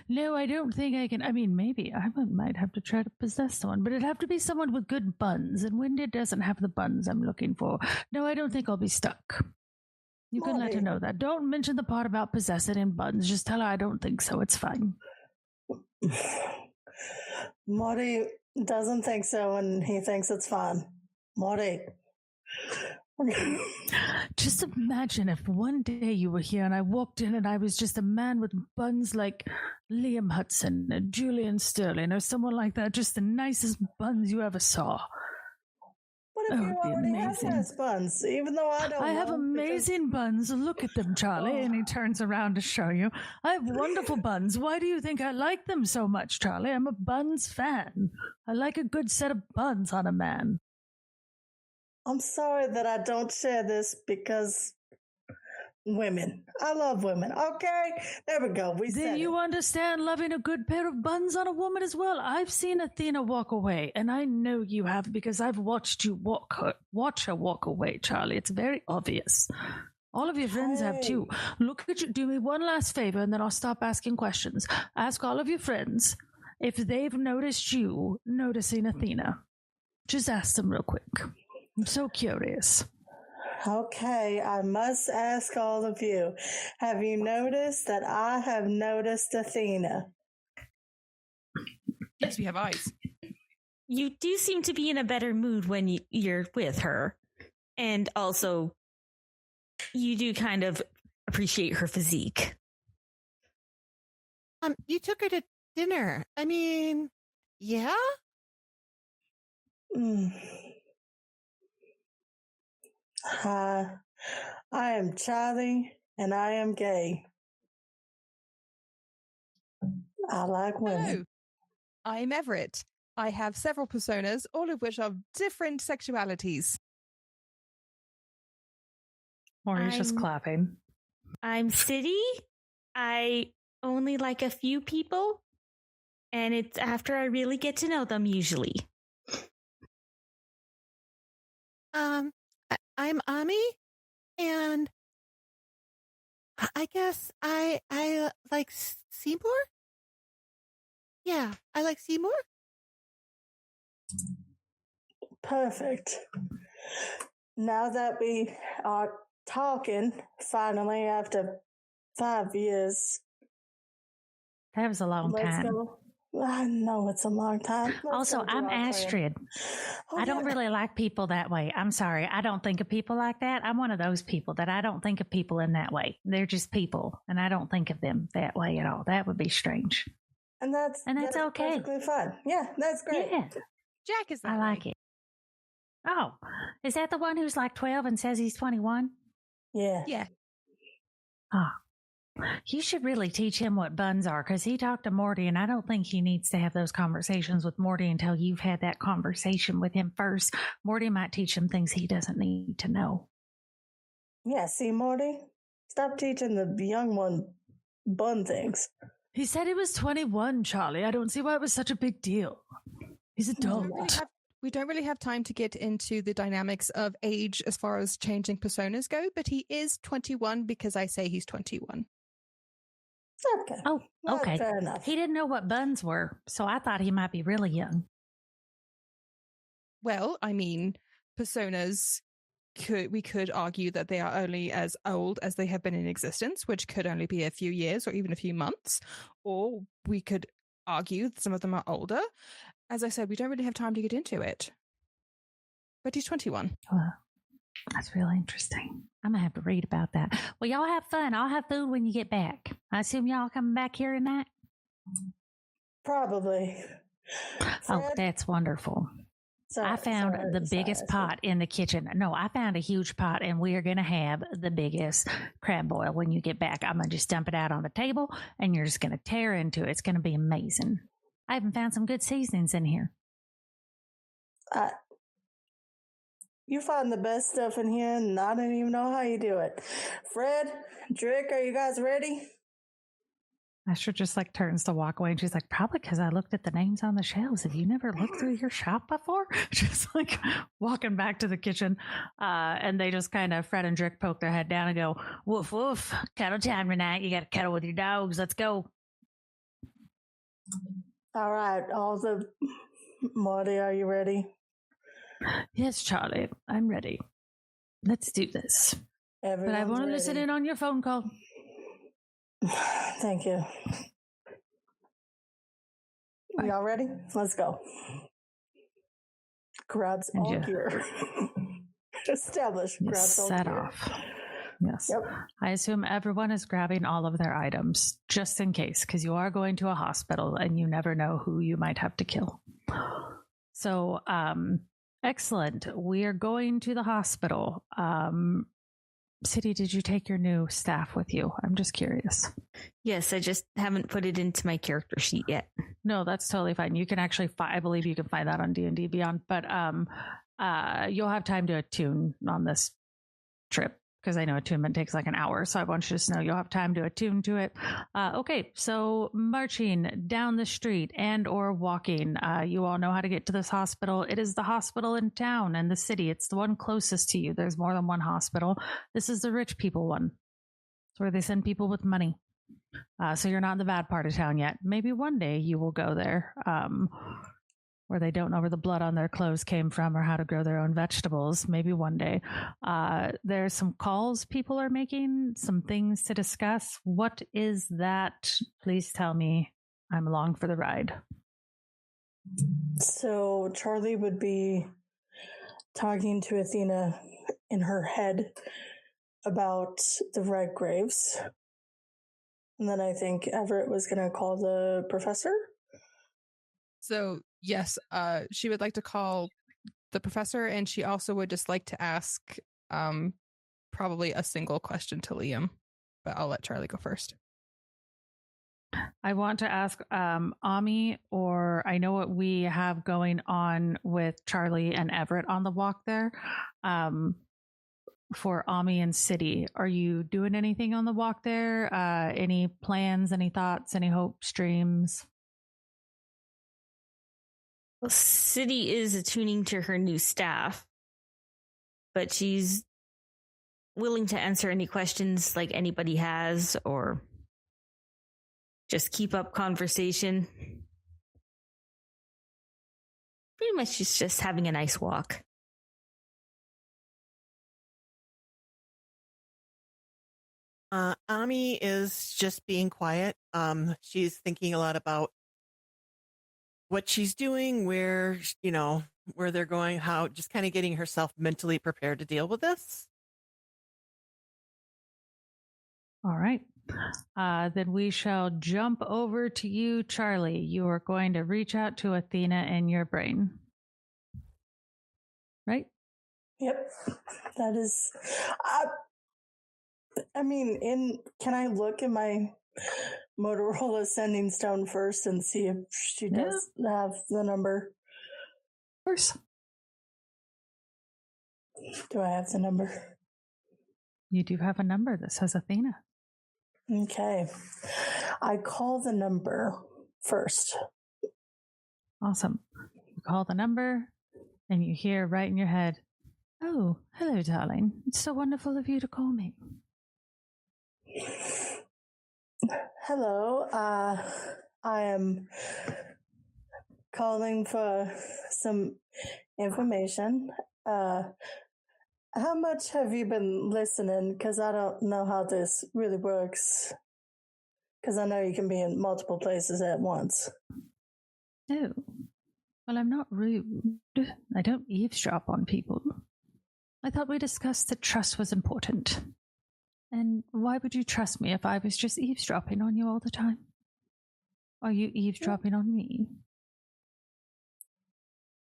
C: No, I don't think I can. I mean, maybe I might have to try to possess someone, but it'd have to be someone with good buns, and Windeer doesn't have the buns I'm looking for. No, I don't think I'll be stuck. You can let her know that. Don't mention the part about possessing in buns. Just tell her I don't think so. It's fine.
E: Morty doesn't think so, and he thinks it's fine. Morty.
C: Just imagine if one day you were here and I walked in and I was just a man with buns like Liam Hudson and Julian Sterling or someone like that. Just the nicest buns you ever saw.
E: What if you already have nice buns, even though I don't?
C: I have amazing buns. Look at them, Charlie. And he turns around to show you. I have wonderful buns. Why do you think I like them so much, Charlie? I'm a buns fan. I like a good set of buns on a man.
E: I'm sorry that I don't share this because women. I love women. Okay, there we go.
C: Then you understand loving a good pair of buns on a woman as well. I've seen Athena walk away, and I know you have because I've watched you watch her walk away, Charlie. It's very obvious. All of your friends have too. Look at you. Do me one last favor, and then I'll stop asking questions. Ask all of your friends if they've noticed you noticing Athena. Just ask them real quick. I'm so curious.
E: Okay, I must ask all of you. Have you noticed that I have noticed Athena?
G: Yes, we have eyes.
D: You do seem to be in a better mood when you're with her. And also, you do kind of appreciate her physique.
H: You took her to dinner. I mean, yeah?
E: Hi, I am Charlie, and I am gay. I like women.
G: Hello. I'm Everett. I have several personas, all of which are different sexualities.
C: Morty's just clapping.
D: I'm Siddy. I only like a few people, and it's after I really get to know them usually.
H: I'm Ami, and I guess I like Seymour? Yeah, I like Seymour.
E: Perfect. Now that we are talking, finally, after 5 years.
C: That was a long time.
E: Go. I know it's a long time.
C: Also, I'm Astrid. I don't really like people that way. I'm sorry. I don't think of people like that. I'm one of those people that I don't think of people in that way. They're just people, and I don't think of them that way at all. That would be strange.
E: And that's okay. Perfectly fine. Yeah, that's great.
C: Yeah.
G: Jack is that
C: I like it. Oh, is that the one who's like 12 and says he's 21?
E: Yeah.
G: Yeah.
C: Oh. You should really teach him what buns are, because he talked to Morty, and I don't think he needs to have those conversations with Morty until you've had that conversation with him first. Morty might teach him things he doesn't need to know.
E: Yeah, see, Morty? Stop teaching the young one bun things.
C: He said he was 21, Charlie. I don't see why it was such a big deal. He's adult.
G: We don't really have time to get into the dynamics of age as far as changing personas go, but he is 21 because I say he's 21.
E: Okay.
C: Oh, okay.
E: Fair enough.
C: He didn't know what buns were, so I thought he might be really young.
G: Well, I mean, personas, we could argue that they are only as old as they have been in existence, which could only be a few years or even a few months. Or we could argue that some of them are older. As I said, we don't really have time to get into it. But he's 21.
C: Well, that's really interesting. I'm going to have to read about that. Well, y'all have fun. I'll have food when you get back. I assume y'all coming back here tonight?
E: Probably.
C: Oh, that's wonderful. I found the biggest pot in the kitchen. No, I found a huge pot, and we are going to have the biggest crab boil when you get back. I'm going to just dump it out on the table, and you're just going to tear into it. It's going to be amazing. I even found some good seasonings in here.
E: You find the best stuff in here, and I don't even know how you do it. Fred, Drake, are you guys ready?
C: Asher just like turns to walk away and she's like, probably because I looked at the names on the shelves. Have you never looked through your shop before? Just like walking back to the kitchen. And they just kind of, Fred and Drick poke their head down and go, woof, woof, kettle time tonight. You got to kettle with your dogs. Let's go.
E: All right. Morty, are you ready?
C: Yes, Charlie, I'm ready. Let's do this.
E: Everyone's
C: but I want to
E: ready.
C: listen in on your phone call.
E: Thank you. Y'all ready? Let's go. Grabs
C: And
E: all
C: you-
E: gear. Establish.
C: You
E: Grabs all
C: set
E: gear.
C: off. Yes.
E: Yep.
C: I assume everyone is grabbing all of their items just in case, because you are going to a hospital and you never know who you might have to kill. So, excellent. We are going to the hospital. Siddy, did you take your new staff with you? I'm just curious.
D: Yes, I just haven't put it into my character sheet yet.
C: No, that's totally fine. You can actually I believe you can find that on D&D Beyond, but you'll have time to attune on this trip because I know attunement takes like an hour, so I want you to know you'll have time to attune to it. Okay, so marching down the street and or walking, you all know how to get to this hospital. It is the hospital in town and the city. It's the one closest to you. There's more than one hospital. This is the rich people one. It's where they send people with money. So you're not in the bad part of town yet. Maybe one day you will go there, where they don't know where the blood on their clothes came from or how to grow their own vegetables. Maybe one day. There's some calls people are making, some things to discuss. What is that? Please tell me. I'm along for the ride.
E: So Charlie would be talking to Athena in her head about the red graves. And then I think Everett was going to call the professor.
G: So, yes, she would like to call the professor, and she also would just like to ask probably a single question to Liam, but I'll let Charlie go first.
C: I want to ask Ami, or I know what we have going on with Charlie and Everett on the walk there. For Ami and Siddy, are you doing anything on the walk there? Any plans, any thoughts, any hopes, dreams?
D: Well, Siddy is attuning to her new staff, but she's willing to answer any questions like anybody has or just keep up conversation. Pretty much she's just having a nice walk.
H: Ami is just being quiet. She's thinking a lot about what she's doing, where they're going, how, just kind of getting herself mentally prepared to deal with this.
C: All right. Then we shall jump over to you, Charlie. You are going to reach out to Athena in your brain. Right?
E: Yep. That is... can I look at my Motorola sending stone first and see if she does have the number?
C: Of course.
E: Do I have the number?
C: You do have a number that says Athena.
E: Okay. I call the number first.
C: Awesome. You call the number and you hear right in your head, "Oh, hello, darling. It's so wonderful of you to call me."
E: Hello, I am calling for some information. How much have you been listening? Because I don't know how this really works. Because I know you can be in multiple places at once.
C: Oh, well, I'm not rude. I don't eavesdrop on people. I thought we discussed that trust was important. And why would you trust me if I was just eavesdropping on you all the time? Are you eavesdropping on me?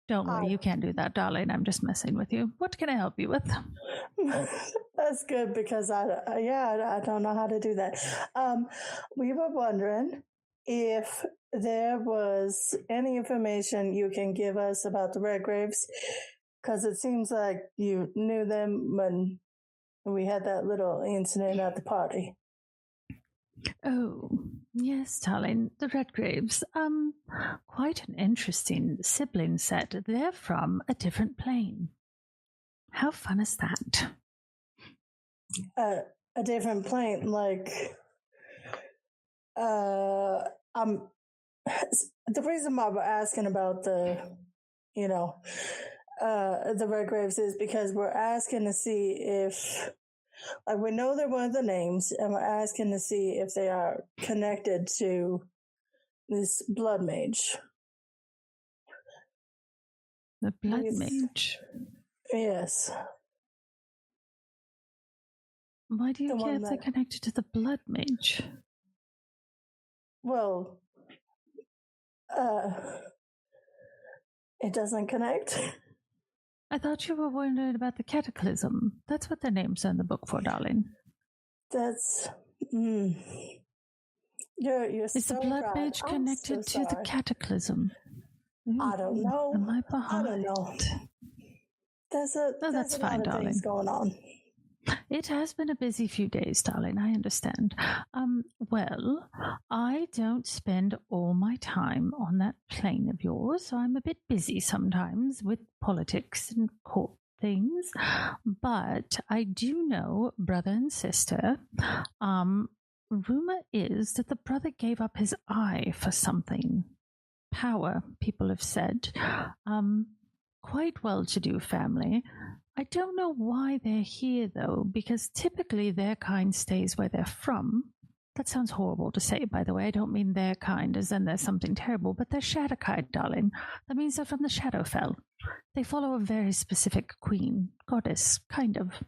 C: Don't worry, you can't do that, darling. I'm just messing with you. What can I help you with?
E: That's good because I don't know how to do that. We were wondering if there was any information you can give us about the Redgraves, because it seems like you knew them when we had that little incident at the party.
F: Oh, yes, darling, the Redgraves. Quite an interesting sibling set. They're from a different plane. How fun is that?
E: A different plane, like, the reason why we're asking about the Redgraves is because we're asking to see if, like, we know they're one of the names, and we're asking to see if they are connected to this blood mage.
F: The blood mage?
E: Yes.
F: Why do you care if they're connected to the blood mage?
E: Well, it doesn't connect.
F: I thought you were wondering about the cataclysm. That's what the name's in the book for, darling.
E: That's... You're
F: Is the blood mage connected to the cataclysm? Ooh,
E: I don't know.
F: Am I behind?
E: I don't know. That's a
F: fine,
E: lot of
F: darling.
E: things going on.
F: It has been a busy few days, darling, I understand. Well, I don't spend all my time on that plane of yours, so I'm a bit busy sometimes with politics and court things. But I do know, brother and sister, rumor is that the brother gave up his eye for something. Power, people have said. Quite well-to-do family. I don't know why they're here, though, because typically their kind stays where they're from. That sounds horrible to say, by the way. I don't mean their kind as in there's something terrible, but they're Shadowkite, darling. That means they're from the Shadowfell. They follow a very specific queen, goddess, kind of.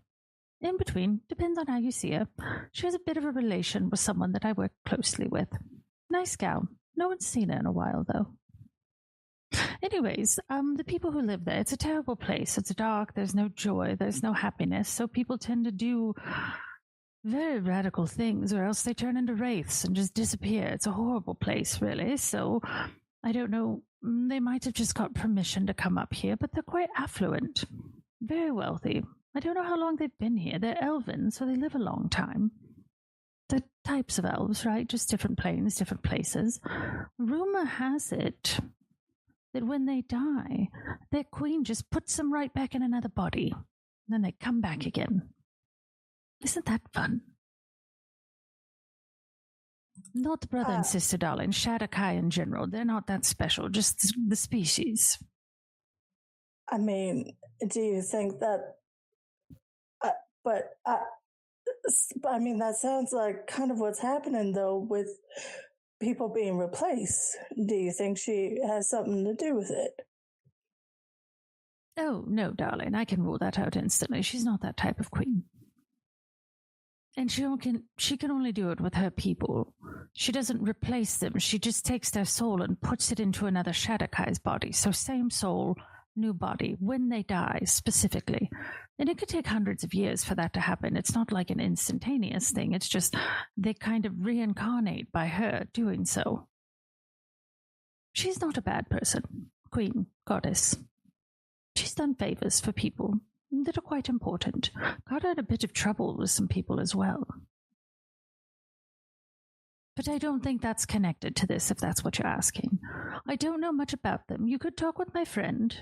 F: In between, depends on how you see her. She has a bit of a relation with someone that I work closely with. Nice gal. No one's seen her in a while, though. Anyways, the people who live there, it's a terrible place. It's dark, there's no joy, there's no happiness, so people tend to do very radical things, or else they turn into wraiths and just disappear. It's a horrible place, really, so I don't know, they might have just got permission to come up here, but they're quite affluent, very wealthy. I don't know how long they've been here. They're elven, so they live a long time. They're types of elves, right? Just different planes, different places. Rumor has it that when they die, their queen just puts them right back in another body. And then they come back again. Isn't that fun? Not the brother and sister, darling. Shadowkai in general. They're not that special. Just the species.
E: I mean, do you think that... I mean, that sounds like kind of what's happening, though, with people being replaced. Do you think she has something to do with it?
F: Oh, no, darling. I can rule that out instantly. She's not that type of queen. And she can only do it with her people. She doesn't replace them. She just takes their soul and puts it into another Shadowkai's body. So same soul, new body, when they die, specifically. And it could take hundreds of years for that to happen. It's not like an instantaneous thing. It's just they kind of reincarnate by her doing so. She's not a bad person. Queen, goddess. She's done favors for people that are quite important. Got her in a bit of trouble with some people as well. But I don't think that's connected to this, if that's what you're asking. I don't know much about them. You could talk with my friend.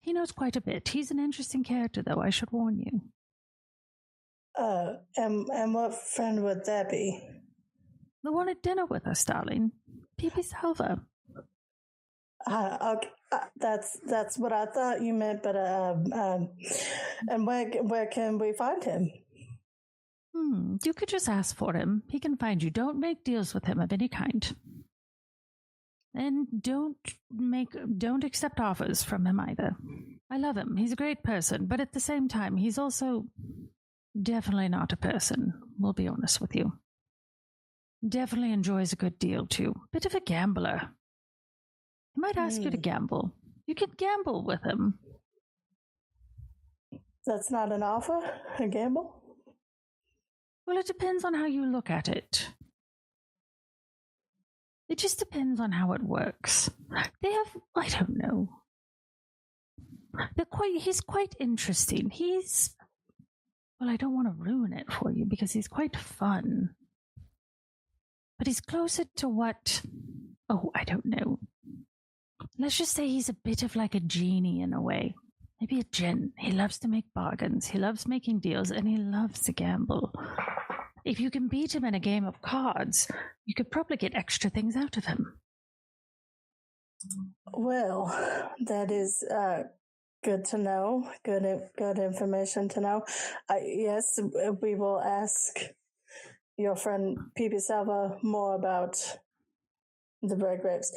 F: He knows quite a bit. He's an interesting character, though, I should warn you.
E: And what friend would that be?
F: The one at dinner with us, darling. P.P. Salva.
E: Okay, that's what I thought you meant, but and where can we find him?
F: You could just ask for him. He can find you. Don't make deals with him of any kind. And don't accept offers from him either. I love him. He's a great person, but at the same time, he's also definitely not a person. We'll be honest with you. Definitely enjoys a good deal, too. Bit of a gambler. He might ask you to gamble. You could gamble with him.
E: That's not an offer? A gamble?
F: Well, it depends on how you look at it. It just depends on how it works. They have, I don't know. He's quite interesting. Well, I don't want to ruin it for you because he's quite fun. but he's closer to what? Oh, I don't know. Let's just say he's a bit of like a genie in a way. Maybe a djinn. He loves to make bargains. He loves making deals, and he loves to gamble. If you can beat him in a game of cards, you could probably get extra things out of him.
E: Well, that is good to know. Good information to know. Yes, we will ask your friend P.B. Salva more about the red grapes.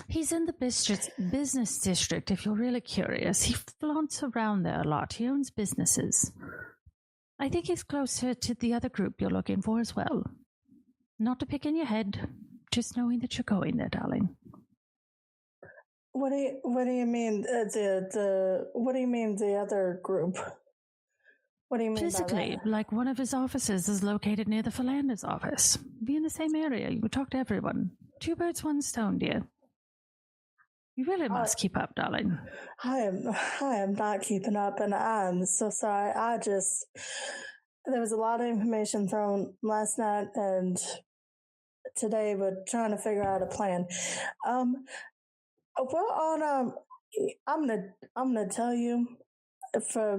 F: He's in the business district, if you're really curious. He flaunts around there a lot. He owns businesses. I think he's closer to the other group you're looking for as well. Not to pick in your head, just knowing that you're going there, darling.
E: What do you mean what do you mean the other group? What do you mean
F: physically?
E: by that?
F: Like one of his offices is located near the Philander's office. Be in the same area. You would talk to everyone. 2 birds, 1 stone, dear. You really must keep up, darling.
E: I am not keeping up, and I'm so sorry. There was a lot of information thrown last night, and today we're trying to figure out a plan. We're on I'm gonna tell you, for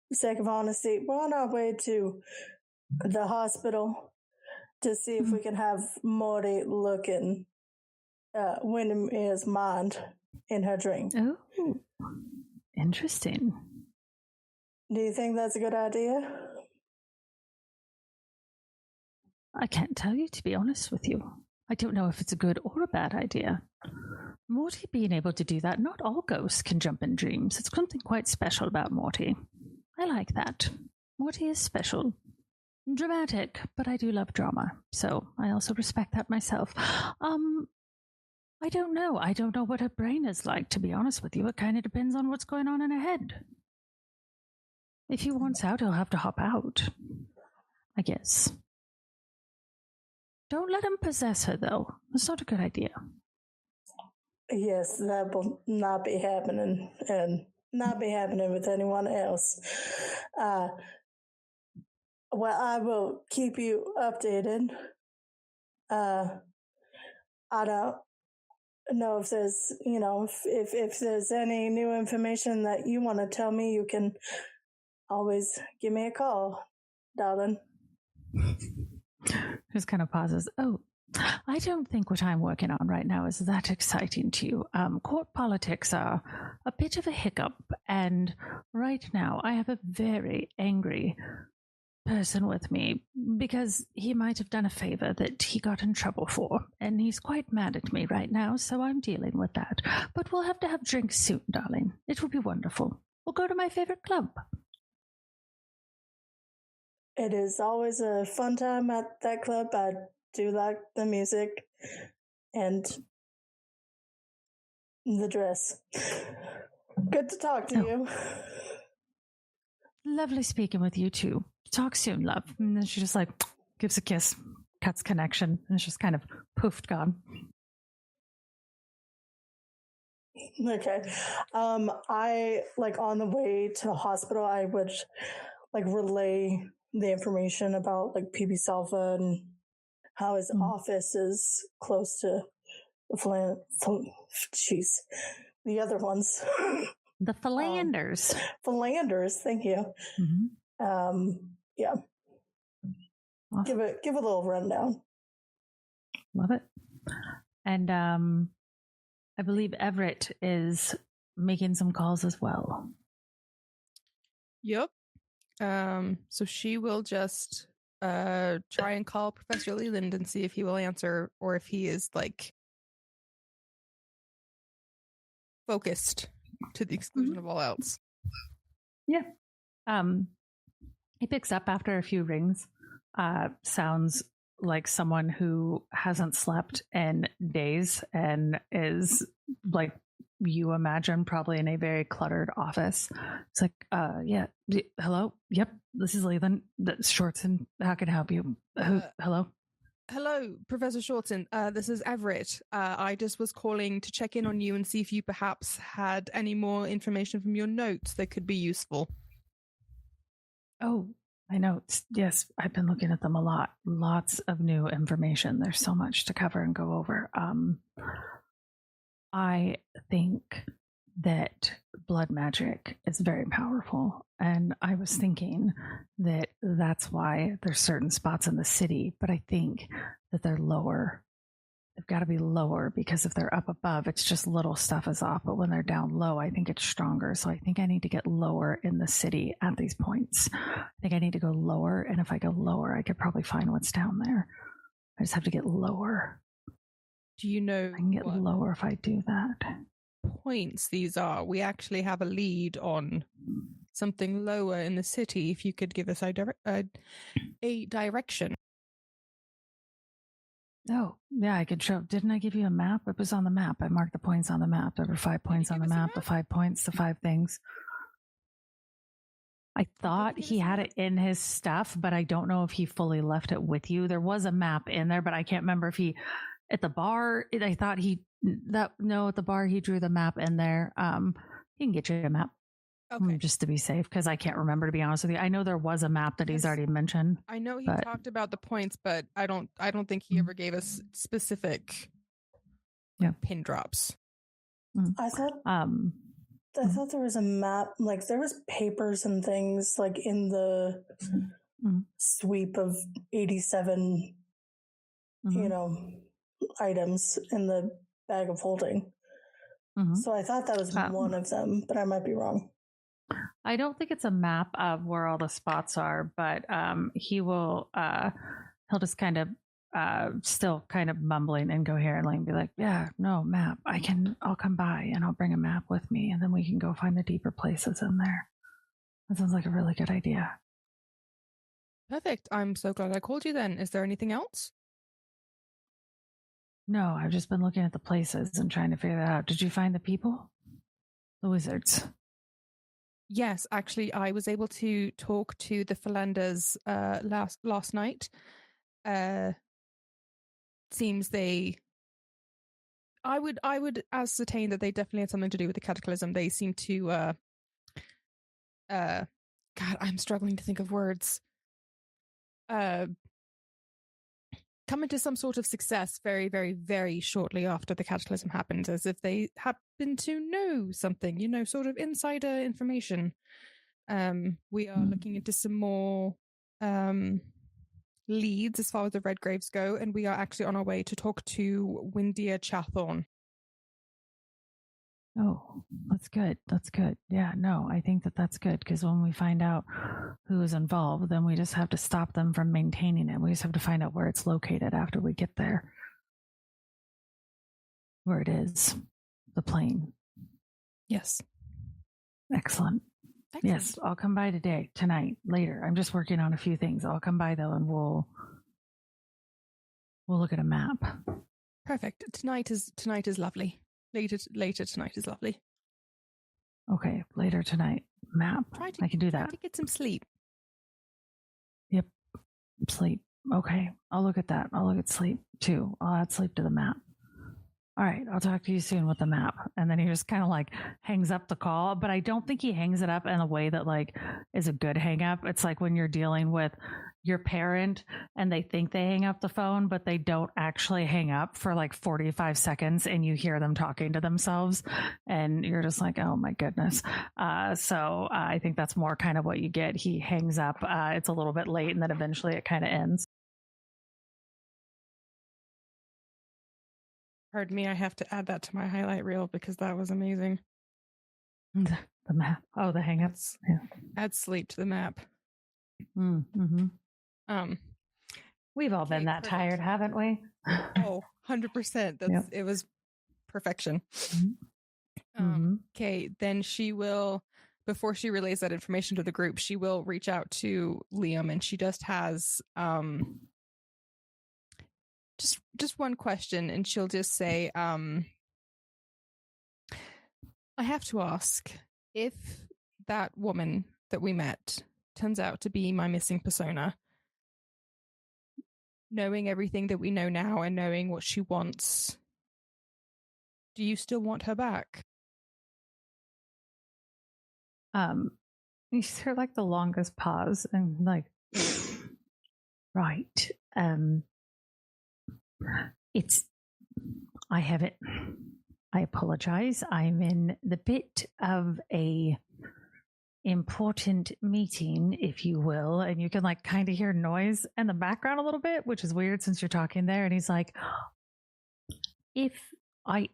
E: the sake of honesty, we're on our way to the hospital to see if we can have Morty look in Windeer's mind in her dream.
F: Oh, interesting.
E: Do you think that's a good idea?
F: I can't tell you, to be honest with you. I don't know if it's a good or a bad idea. Morty being able to do that, not all ghosts can jump in dreams. It's something quite special about Morty. I like that. Morty is special. Dramatic, but I do love drama, so I also respect that myself. I don't know. I don't know what her brain is like, to be honest with you. It kind of depends on what's going on in her head. If he wants out, he'll have to hop out, I guess. Don't let him possess her, though. That's not a good idea.
E: Yes, that will not be happening, and not be happening with anyone else. Well, I will keep you updated. I don't know if there's, if there's any new information that you want to tell me, you can always give me a call, darling.
F: Just kind of pauses. Oh, I don't think what I'm working on right now is that exciting to you. Court politics are a bit of a hiccup, and right now I have a very angry person with me because he might have done a favor that he got in trouble for, and he's quite mad at me right now, so I'm dealing with that. But we'll have to have drinks soon, darling. It will be wonderful. We'll go to my favorite club.
E: It is always a fun time at that club. I do like the music and the dress. Good to talk to you.
F: Lovely speaking with you too. Talk soon, love. And then she just like gives a kiss, cuts connection, and it's just kind of poofed gone.
E: Okay. I on the way to the hospital, I would relay the information about P.B. Salva and how his office is close to the the other ones.
F: The Philanders.
E: Philanders, thank you.
F: Mm-hmm.
E: Yeah.
F: Awesome.
E: Give a little rundown.
F: Love it. And I believe Everett is making some calls as well.
G: Yep. So she will just try and call Professor Leland and see if he will answer, or if he is focused to the exclusion of all else.
F: Yeah. He picks up after a few rings. Sounds like someone who hasn't slept in days and is you imagine probably in a very cluttered office. It's yeah. Hello? Yep. This is Leland. That's Shortson. How can I help you? Hello?
G: Hello, Professor Shortson. This is Everett. I just was calling to check in on you and see if you perhaps had any more information from your notes that could be useful.
F: Oh,
C: I know. Yes, I've been looking at them a lot. Lots of new information. There's so much to cover and go over. I think that blood magic is very powerful. And I was thinking that that's why there's certain spots in the city, but I think that they're lower. They've got to be lower because if they're up above, it's just little stuff is off. But when they're down low, I think it's stronger. So I think I need to get lower in the city at these points. I think I need to go lower. And if I go lower, I could probably find what's down there. I just have to get lower.
G: Do you know
C: I can get lower if I do that.
G: Points these are? We actually have a lead on something lower in the city. If you could give us a direction.
C: Oh, yeah, I could show. Didn't I give you a map? It was on the map. I marked the points on the map. There were 5 points on the map, the 5 points, the 5 things. I thought he had it in his stuff, but I don't know if he fully left it with you. There was a map in there, but I can't remember if he, at the bar, I thought at the bar he drew the map in there. He can get you a map. Okay. Just to be safe, because I can't remember, to be honest with you. I know there was a map that he's already mentioned.
G: I know he talked about the points, but I don't think he ever gave us specific pin drops.
E: I thought there was a map, like there was papers and things like in the sweep of 87 items in the bag of holding. So I thought that was one of them, but I might be wrong.
C: I don't think it's a map of where all the spots are, but he'll just kind of still kind of mumbling incoherently and be like, yeah, no map. I'll come by and I'll bring a map with me, and then we can go find the deeper places in there. That sounds like a really good idea.
G: Perfect. I'm so glad I called you then. Is there anything else?
C: No, I've just been looking at the places and trying to figure that out. Did you find the people? The wizards?
G: Yes, actually, I was able to talk to the Philanders last night. Seems I would ascertain that they definitely had something to do with the cataclysm. They seem to God, I'm struggling to think of words. Come into some sort of success very, very, very shortly after the cataclysm happened, as if they happen to know something, sort of insider information. We are looking into some more leads as far as the Red Graves go, and we are actually on our way to talk to Windeer Chathorn.
C: Oh, that's good. That's good. Yeah, no, I think that's good, because when we find out who is involved, then we just have to stop them from maintaining it. We just have to find out where it's located after we get there. Where it is. The plane.
G: Yes.
C: Excellent. Yes, I'll come by tonight, later. I'm just working on a few things. I'll come by though, and we'll look at a map.
G: Perfect. Tonight is lovely. Later tonight is lovely.
C: Okay, later tonight. Map. I can do that.
G: Try to get some sleep.
C: Yep. Sleep. Okay. I'll look at that. I'll look at sleep too. I'll add sleep to the map. All right. I'll talk to you soon with the map. And then he just kind of like hangs up the call, but I don't think he hangs it up in a way that like is a good hang up. It's like when you're dealing with your parent and they think they hang up the phone, but they don't actually hang up for like 45 seconds and you hear them talking to themselves and you're just like, oh my goodness. So I think that's more kind of what you get. He hangs up. It's a little bit late and then eventually it kind of ends.
G: Pardon me, I have to add that to my highlight reel because that was amazing.
C: The map. Oh, the hang-ups. Yeah.
G: Add sleep to the map.
C: Mm-hmm. We've all been that tired, haven't we?
G: Oh, 100%. It was perfection. Okay, then she will, before she relays that information to the group, she will reach out to Liam, and she just has just one question, and she'll just say, I have to ask, if that woman that we met turns out to be my missing persona, knowing everything that we know now and knowing what she wants, do you still want her back?
C: You hear like the longest pause and like
F: Right. I have it. I apologize. I'm in the bit of a important meeting, if you will, and you can like kind of hear noise in the background a little bit, which is weird since you're talking there. And he's like, if I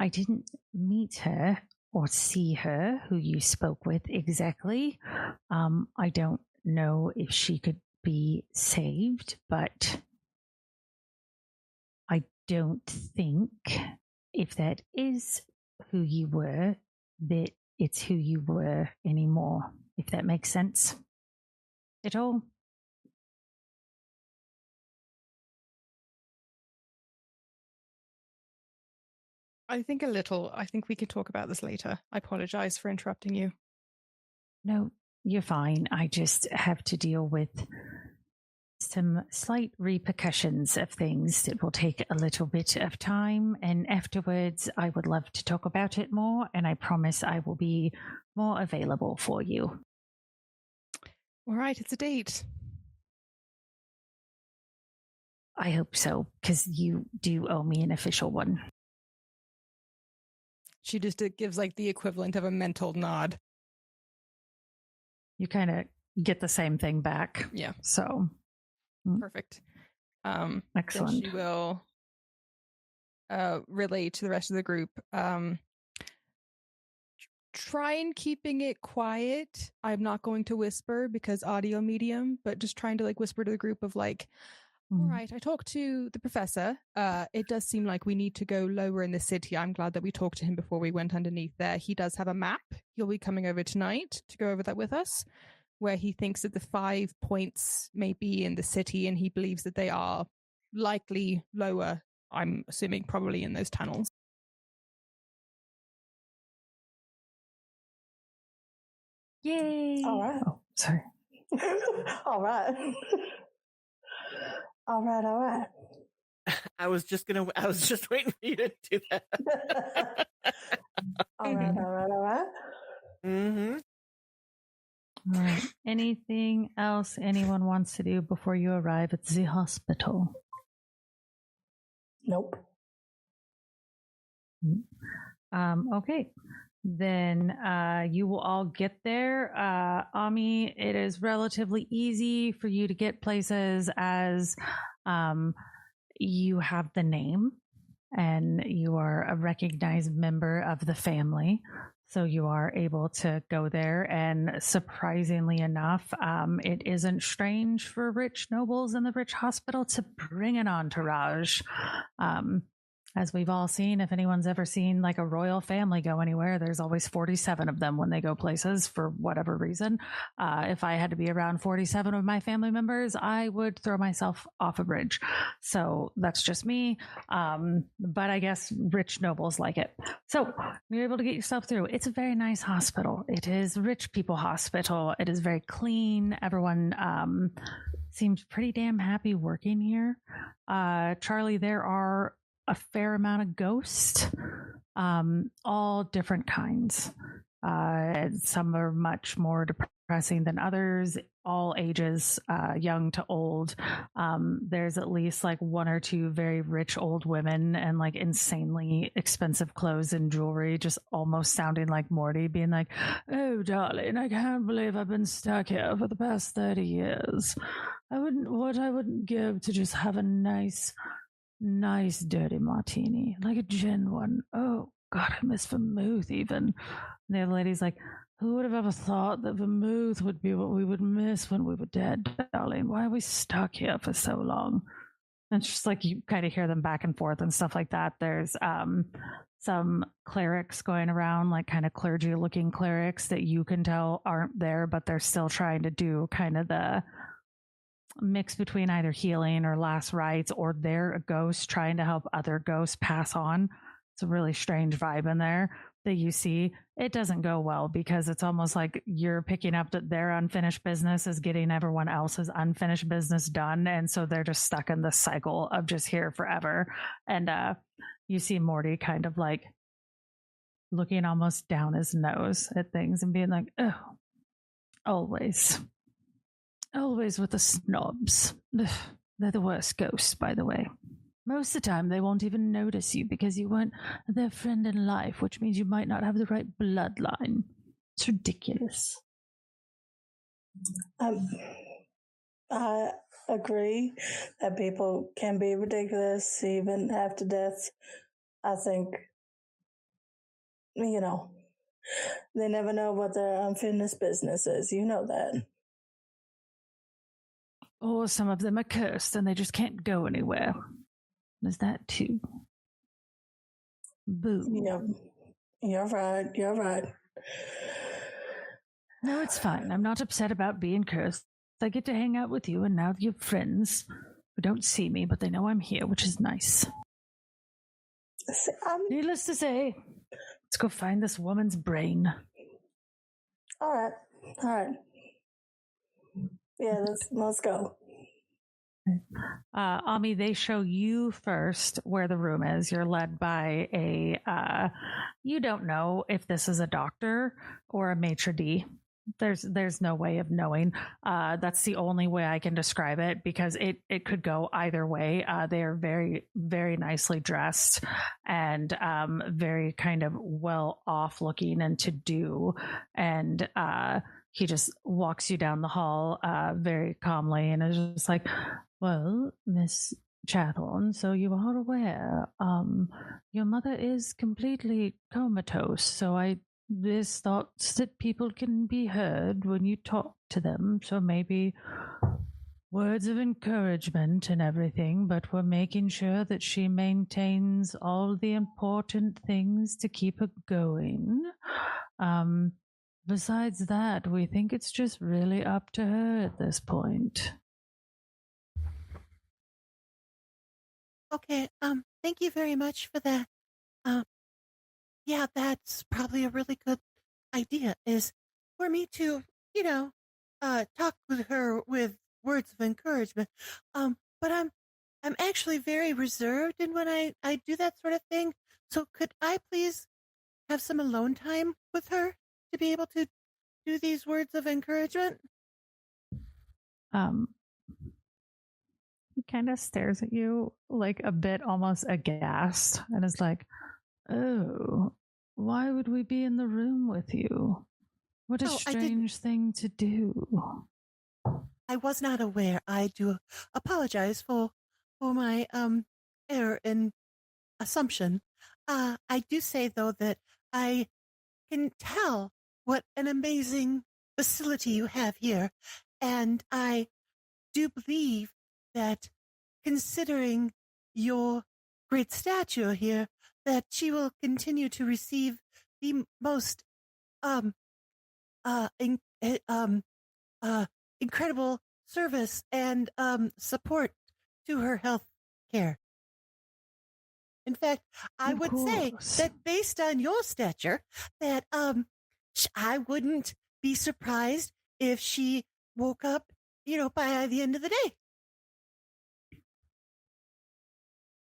F: didn't meet her or see her, who you spoke with exactly, I don't know if she could be saved, but I don't think if that is who you were, that it's who you were anymore, if that makes sense at all.
G: I think a little. I think we could talk about this later. I apologize for interrupting you.
F: No, you're fine. I just have to deal with some slight repercussions of things that will take a little bit of time, and afterwards I would love to talk about it more, and I promise I will be more available for you.
G: All right, it's a date.
F: I hope so, because you do owe me an official one.
G: She just gives like the equivalent of a mental nod.
F: You kind of get the same thing back.
G: Yeah.
F: So
G: perfect.
F: Excellent.
G: Then she will relay to the rest of the group. Try and keeping it quiet. I'm not going to whisper because audio medium, but just trying to like whisper to the group of like, all right, I talked to the professor. It does seem like we need to go lower in the city. I'm glad that we talked to him before we went underneath there. He does have a map. He'll be coming over tonight to go over that with us, where he thinks that the 5 points may be in the city, and he believes that they are likely lower, I'm assuming probably in those tunnels.
F: Yay!
E: All right.
F: Oh, sorry.
E: All right. All right.
I: I was just waiting for you to do that.
E: All right.
I: Mm-hmm.
F: All right. Anything else anyone wants to do before you arrive at the hospital?
E: Nope.
F: Okay. Then you will all get there. Ami, it is relatively easy for you to get places as you have the name and you are a recognized member of the family. So you are able to go there, and surprisingly enough, it isn't strange for rich nobles in the rich hospital to bring an entourage. As we've all seen, if anyone's ever seen like a royal family go anywhere, there's always 47 of them when they go places for whatever reason. If I had to be around 47 of my family members, I would throw myself off a bridge. So that's just me. But I guess rich nobles like it. So you're able to get yourself through. It's a very nice hospital. It is a rich people hospital. It is very clean. Everyone seems pretty damn happy working here. Charlie, there are a fair amount of ghosts, all different kinds. Some are much more depressing than others, all ages, young to old. There's at least like 1 or 2 very rich old women and like insanely expensive clothes and jewelry, just almost sounding like Morty, being like, "Oh, darling, I can't believe I've been stuck here for the past 30 years. I wouldn't give to just have a nice dirty martini, like a gin one. Oh God, I miss vermouth even." And the other lady's like, "Who would have ever thought that vermouth would be what we would miss when we were dead, darling? Why are we stuck here for so long?" And it's just like you kind of hear them back and forth and stuff like that. There's some clerics going around, like kind of clergy looking clerics that you can tell aren't there, but they're still trying to do kind of the mix between either healing or last rites, or they're a ghost trying to help other ghosts pass on. It's a really strange vibe in there that you see. It doesn't go well because it's almost like you're picking up that their unfinished business is getting everyone else's unfinished business done, and so they're just stuck in this cycle of just here forever. And you see Morty kind of like looking almost down his nose at things and being like, "Oh, always." Always with the snobs. Ugh, they're the worst ghosts, by the way. Most of the time, they won't even notice you because you weren't their friend in life, which means you might not have the right bloodline. It's ridiculous.
E: I agree that people can be ridiculous even after death. I think, they never know what their unfinished business is. You know that.
F: Or some of them are cursed and they just can't go anywhere. There's that too. Boo.
E: Yep. You're right.
F: No, it's fine. I'm not upset about being cursed. I get to hang out with you, and now you're friends who don't see me, but they know I'm here, which is nice. Needless to say, let's go find this woman's brain.
E: All right. Yeah, let's go.
F: Ami, they show you first where the room is. You're led by you don't know if this is a doctor or a maitre d'. There's no way of knowing. That's the only way I can describe it, because it could go either way. They are very, very nicely dressed and very kind of well off looking and to do. And he just walks you down the hall very calmly and is just like, well, Miss Chathorn, so you are aware, your mother is completely comatose, so there's thoughts that people can be heard when you talk to them, so maybe words of encouragement and everything, but we're making sure that she maintains all the important things to keep her going. Besides that, we think it's just really up to her at this point.
H: Okay, thank you very much for that. Yeah, that's probably a really good idea, is for me to, talk with her with words of encouragement. But I'm actually very reserved in when I do that sort of thing. So could I please have some alone time with her to be able to do these words of encouragement?
F: He kind of stares at you like a bit almost aghast and is like, oh, why would we be in the room with you? What a strange thing to do.
H: I was not aware. I do apologize for my error in assumption. I do say, though, that I can tell what an amazing facility you have here, and I do believe that, considering your great stature here, that she will continue to receive the most incredible service and support to her health care. In fact, I would say that based on your stature, that I wouldn't be surprised if she woke up, by the end of the day.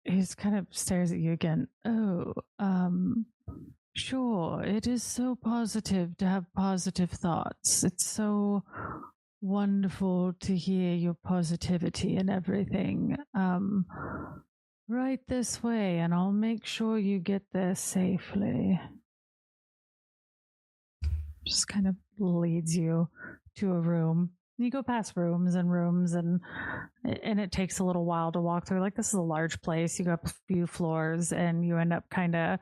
F: He just kind of stares at you again. Oh, sure. It is so positive to have positive thoughts. It's so wonderful to hear your positivity and everything. Right this way, and I'll make sure you get there safely. Just kind of leads you to a room. You go past rooms and rooms, and it takes a little while to walk through. Like, this is a large place. You go up a few floors, and you end up kind of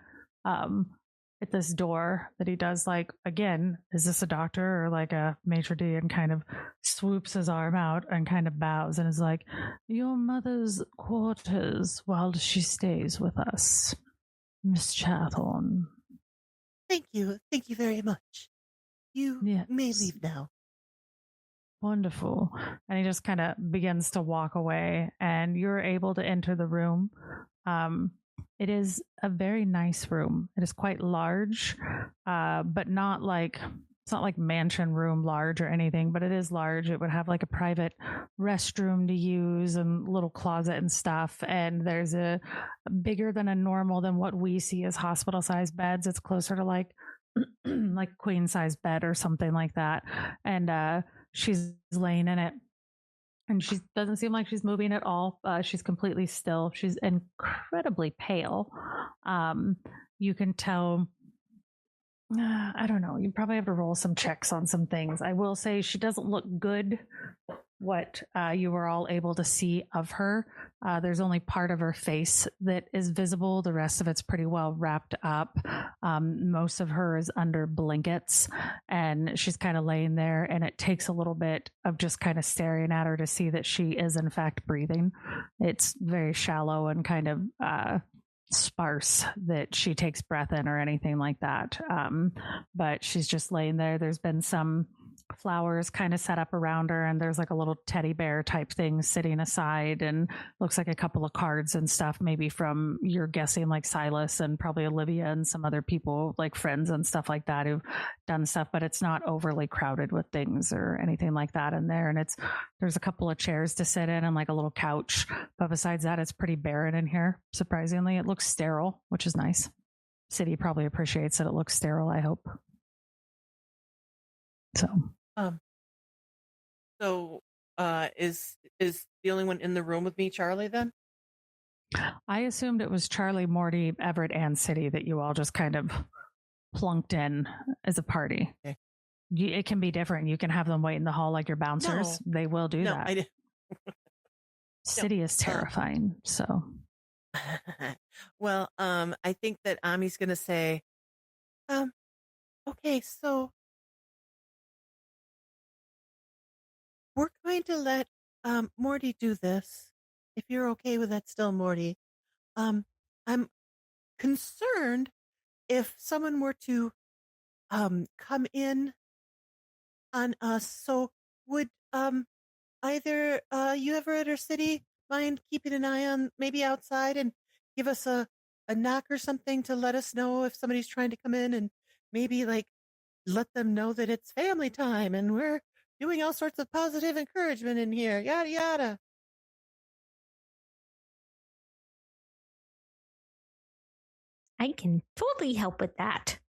F: at this door that he does, like, again, is this a doctor or like a maitre d'? And kind of swoops his arm out and kind of bows and is like, your mother's quarters while she stays with us, Miss Chathorn.
H: Thank you very much. You may leave now.
F: Wonderful. And he just kind of begins to walk away, and you're able to enter the room. It is a very nice room. It is quite large, but not like, it's not like mansion room large or anything, but it is large. It would have like a private restroom to use and little closet and stuff. And there's a bigger than what we see as hospital sized beds. It's closer to like queen size bed or something like that. And
C: she's laying in it. And she doesn't seem like she's moving at all. She's completely still. She's incredibly pale. You can tell, I don't know, you probably have to roll some checks on some things. I will say she doesn't look good, what you were all able to see of her. There's only part of her face that is visible. The rest of it's pretty well wrapped up. Most of her is under blankets, and she's kind of laying there, and it takes a little bit of just kind of staring at her to see that she is in fact breathing. It's very shallow and kind of sparse that she takes breath in or anything like that. But she's just laying there. There's been some flowers kind of set up around her, and there's like a little teddy bear type thing sitting aside, and looks like a couple of cards and stuff, maybe from, you're guessing, like Silas and probably Olivia and some other people, like friends and stuff like that, who've done stuff, but it's not overly crowded with things or anything like that in there. And there's a couple of chairs to sit in and like a little couch, but besides that, it's pretty barren in here. Surprisingly, it looks sterile, which is nice. Siddy probably appreciates that it looks sterile, I hope.
I: Is the only one in the room with me Charlie then?
C: I assumed it was Charlie, Morty, Everett, and Siddy that you all just kind of plunked in as a party.
I: Okay.
C: It can be different. You can have them wait in the hall like your bouncers.
I: No.
C: They will do
I: No,
C: that.
I: I didn't.
C: Siddy is terrifying, so.
I: Well, I think that Ami's going to say, okay, so we're going to let Morty do this. If you're okay with that still, Morty. I'm concerned if someone were to come in on us. So would either you, Everett, or Siddy mind keeping an eye on maybe outside and give us a knock or something to let us know if somebody's trying to come in, and maybe like let them know that it's family time and we're doing all sorts of positive encouragement in here, yada yada.
D: I can totally help with that.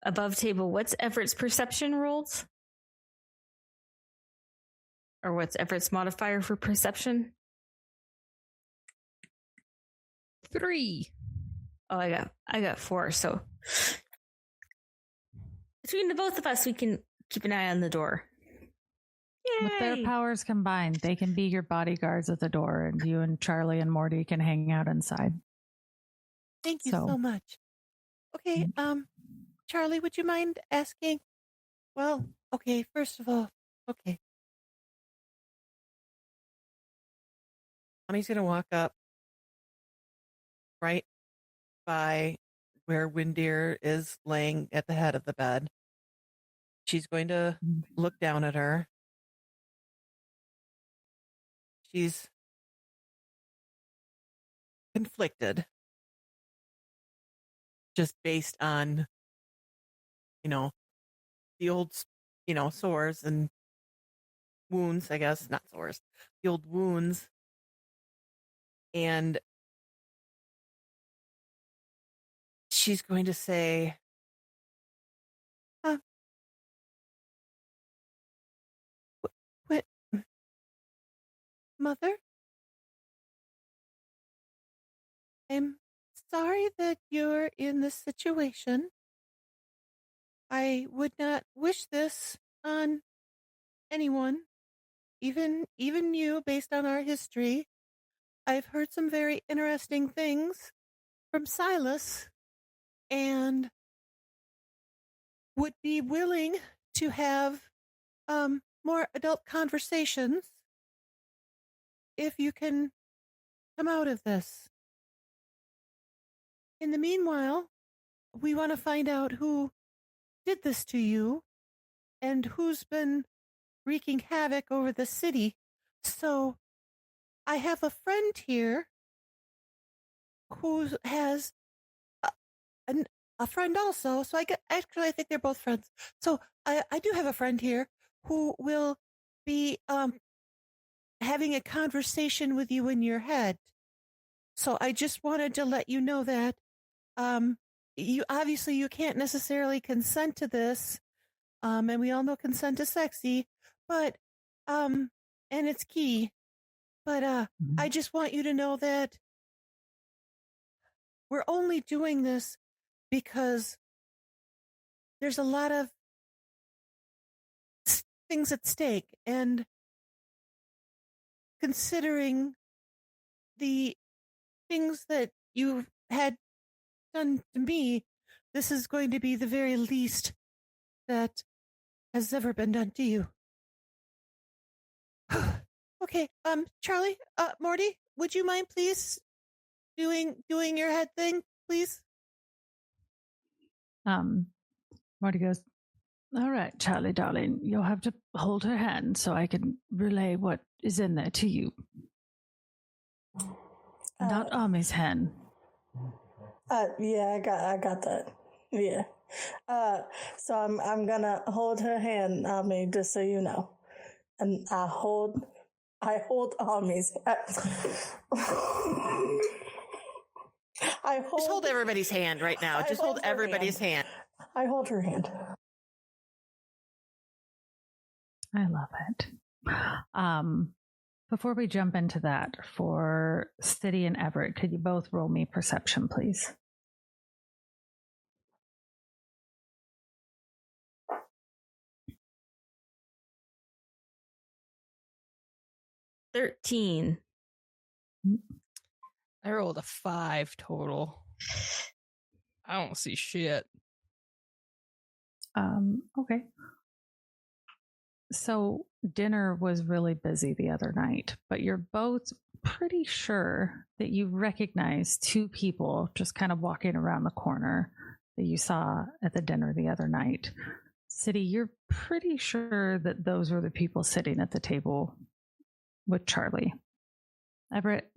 D: Above table, what's Everett's perception rolls? Or what's Everett's modifier for perception?
B: 3.
D: Oh, I got 4, so between the both of us, we can keep an eye on the door. Yay!
C: With their powers combined, they can be your bodyguards at the door, and you and Charlie and Morty can hang out inside.
H: Thank you so much. Okay, Charlie, would you mind asking? Well, okay, first of all, okay.
I: Ami's going to walk up right by where Windeer is laying at the head of the bed. She's going to look down at her. She's conflicted, just based on, the old, sores and wounds, I guess, not sores, the old wounds. And she's going to say, what, Mother? I'm sorry that you're in this situation. I would not wish this on anyone, even you, based on our history. I've heard some very interesting things from Silas and would be willing to have more adult conversations if you can come out of this. In the meanwhile, we want to find out who did this to you and who's been wreaking havoc over the city. So I have a friend here who has a friend also. So I think they're both friends. So I do have a friend here who will be having a conversation with you in your head. So I just wanted to let you know that you can't necessarily consent to this,
H: And we all know consent is sexy, but, and it's key. But, I just want you to know that we're only doing this because there's a lot of things at stake. And considering the things that you've had done to me, this is going to be the very least that has ever been done to you. Okay, Charlie, Morty, would you mind please doing your head thing, please?
C: Morty goes, all right, Charlie, darling, you'll have to hold her hand so I can relay what is in there to you. Not Army's hand.
E: Yeah, I got that. Yeah. So I'm gonna hold her hand, Ami, just so you know. And I hold Ami's hand.
J: Just hold everybody's hand right now. Just hold everybody's hand.
E: I hold her hand.
C: I love it. Before we jump into that, for Siddy and Everett, could you both roll me perception, please?
D: $13.
G: I rolled a 5 total. I don't see shit.
C: Okay. So dinner was really busy the other night, but you're both pretty sure that you recognize two people just kind of walking around the corner that you saw at the dinner the other night. Siddy, you're pretty sure that those were the people sitting at the table with Charlie. Everett,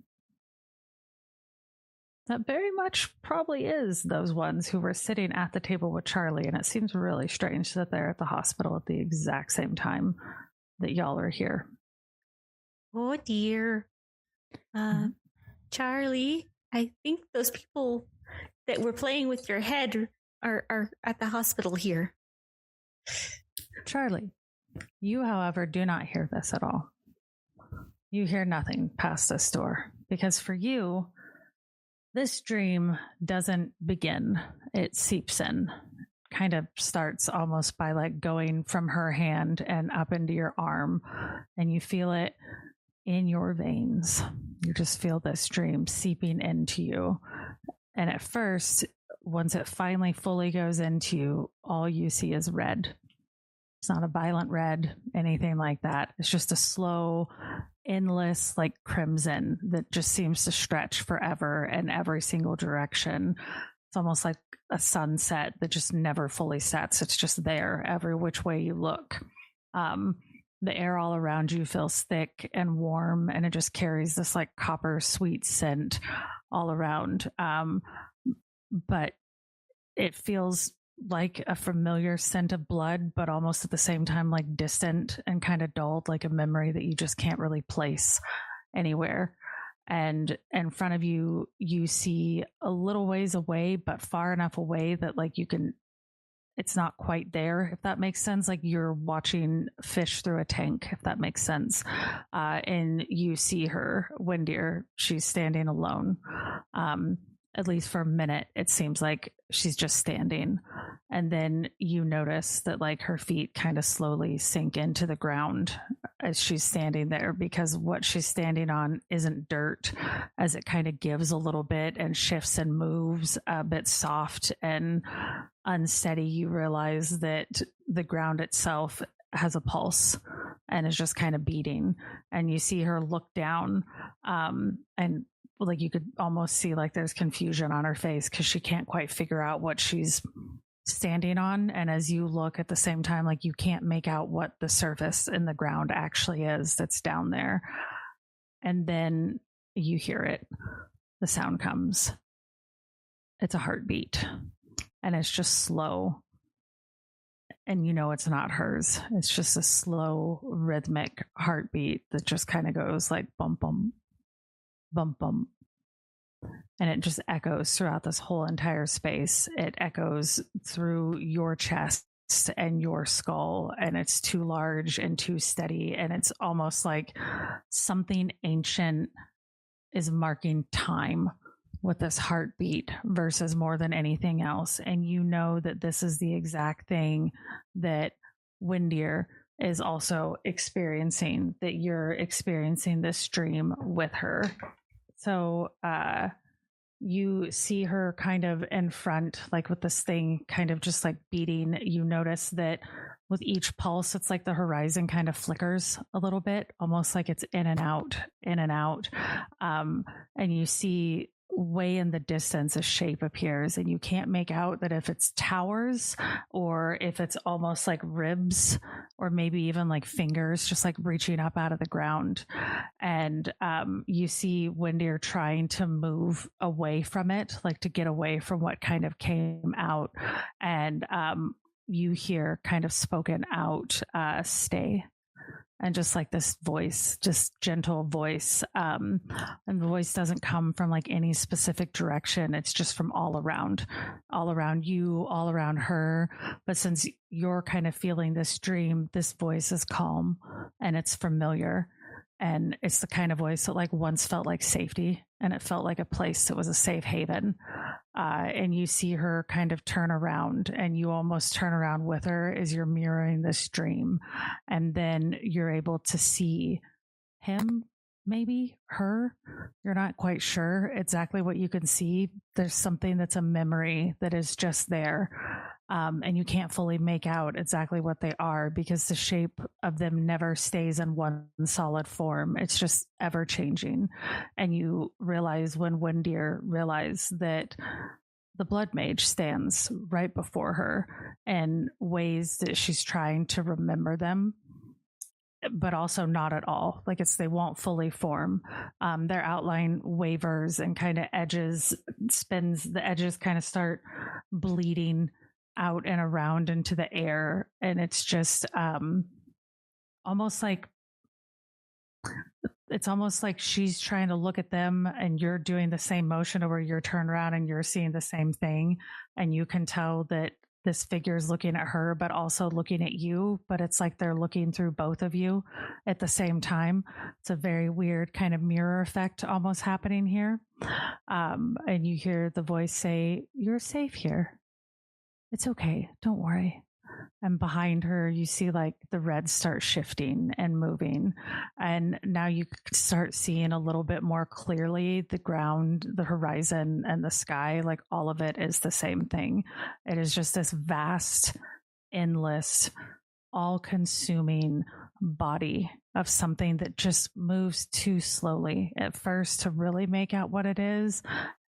C: that very much probably is those ones who were sitting at the table with Charlie, and it seems really strange that they're at the hospital at the exact same time that y'all are here.
D: Oh dear. Charlie, I think those people that were playing with your head are at the hospital here.
C: Charlie, you, however, do not hear this at all. You hear nothing past this door, because for you, this dream doesn't begin. It seeps in. Kind of starts almost by like going from her hand and up into your arm, and you feel it in your veins. You just feel this dream seeping into you. And at first, once it finally fully goes into you, all you see is red. It's not a violent red, anything like that. It's just a slow, endless, like crimson that just seems to stretch forever in every single direction. It's almost like a sunset that just never fully sets. It's just there every which way you look. The air all around you feels thick and warm, and it just carries this like copper sweet scent all around. But it feels like a familiar scent of blood, but almost at the same time like distant and kind of dulled, like a memory that you just can't really place anywhere. And in front of you, you see a little ways away, but far enough away that like you can, it's not quite there, if that makes sense. Like you're watching fish through a tank, if that makes sense. And you see her, Windeer, she's standing alone. At least for a minute, it seems like she's just standing. And then you notice that like her feet kind of slowly sink into the ground as she's standing there, because what she's standing on isn't dirt, as it kind of gives a little bit and shifts and moves a bit soft and unsteady. You realize that the ground itself has a pulse and is just kind of beating. And you see her look down, and like you could almost see like there's confusion on her face because she can't quite figure out what she's standing on. And as you look at the same time, like you can't make out what the surface in the ground actually is that's down there. And then you hear it. The sound comes. It's a heartbeat, and it's just slow. And you know it's not hers. It's just a slow rhythmic heartbeat that just kind of goes like bump, bump, bump, bump. And it just echoes throughout this whole entire space. It echoes through your chest and your skull, and it's too large and too steady, and it's almost like something ancient is marking time with this heartbeat versus more than anything else. And you know that this is the exact thing that Windeer is also experiencing, that you're experiencing this dream with her. So you see her kind of in front, like with this thing kind of just like beating. You notice that with each pulse, it's like the horizon kind of flickers a little bit, almost like it's in and out, in and out. And you see way in the distance a shape appears, and you can't make out that if it's towers or if it's almost like ribs or maybe even like fingers just like reaching up out of the ground. And you see Windeer trying to move away from it, like to get away from what kind of came out. And you hear kind of spoken out, stay. And just like this voice, just gentle voice. And the voice doesn't come from like any specific direction. It's just from all around you, all around her. But since you're kind of feeling this dream, this voice is calm and it's familiar. And it's the kind of voice that like once felt like safety, and it felt like a place that was a safe haven. And you see her kind of turn around, and you almost turn around with her as you're mirroring this dream. And then you're able to see him, maybe her. You're not quite sure exactly what you can see. There's something that's a memory that is just there. And you can't fully make out exactly what they are because the shape of them never stays in one solid form. It's just ever changing. And you realize when Windeer realized that the blood mage stands right before her in ways that she's trying to remember them, but also not at all. Like they won't fully form. Their outline wavers and kind of edges spins. The edges kind of start bleeding out and around into the air. And it's just almost like she's trying to look at them, and you're doing the same motion where you're turned around and you're seeing the same thing. And you can tell that this figure is looking at her, but also looking at you. But it's like they're looking through both of you at the same time. It's a very weird kind of mirror effect almost happening here. And you hear the voice say, "You're safe here. It's okay. Don't worry." And behind her, you see like the reds start shifting and moving. And now you start seeing a little bit more clearly the ground, the horizon, and the sky. Like all of it is the same thing. It is just this vast, endless, all-consuming body of something that just moves too slowly at first to really make out what it is.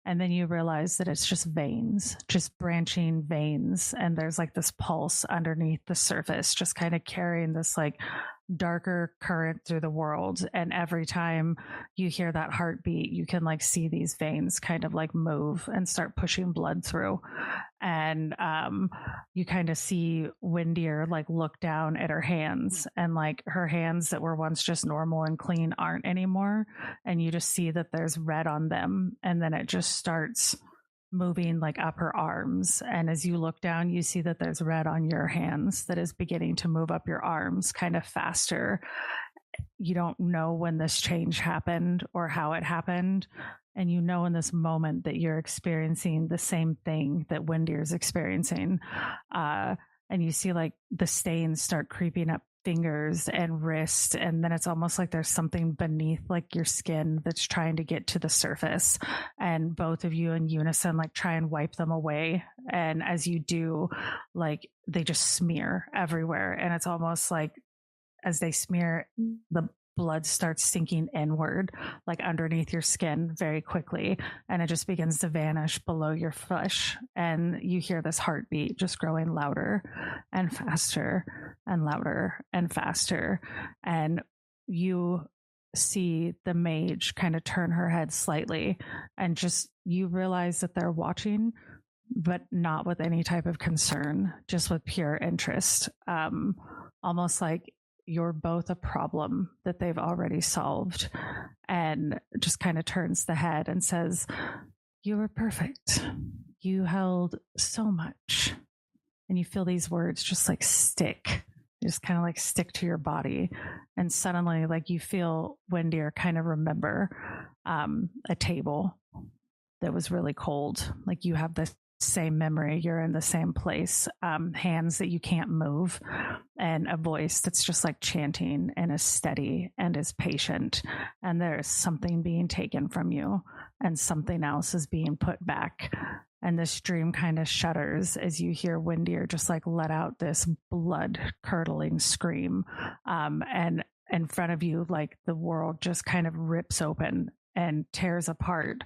C: And then you realize that it's just veins, just branching veins. And there's like this pulse underneath the surface, just kind of carrying this like darker current through the world. And every time you hear that heartbeat, you can like see these veins kind of like move and start pushing blood through. And you kind of see Windeer like look down at her hands, and like her hands that were once just normal and clean aren't anymore. And you just see that there's red on them. And then it just starts moving like up her arms. And as you look down, you see that there's red on your hands that is beginning to move up your arms kind of faster. You don't know when this change happened or how it happened. And you know in this moment that you're experiencing the same thing that Windeer's experiencing. And you see like the stains start creeping up fingers and wrist, and then it's almost like there's something beneath like your skin that's trying to get to the surface, and both of you in unison like try and wipe them away. And as you do, like they just smear everywhere, and it's almost like as they smear, the blood starts sinking inward, like underneath your skin very quickly, and it just begins to vanish below your flesh. And you hear this heartbeat just growing louder and faster and louder and faster. And you see the mage kind of turn her head slightly, and just you realize that they're watching, but not with any type of concern, just with pure interest. Almost like you're both a problem that they've already solved. And just kind of turns the head and says, "You were perfect. You held so much and you feel these words just like stick. Just kind of like stick to your body. And suddenly, like, you feel Windeer kind of remember a table that was really cold. Like, you have this same memory, you're in the same place, hands that you can't move, and a voice that's just like chanting and is steady and is patient. And there's something being taken from you and something else is being put back. And this dream kind of shudders as you hear Windeer just like let out this blood curdling scream. And in front of you, like, the world just kind of rips open and tears apart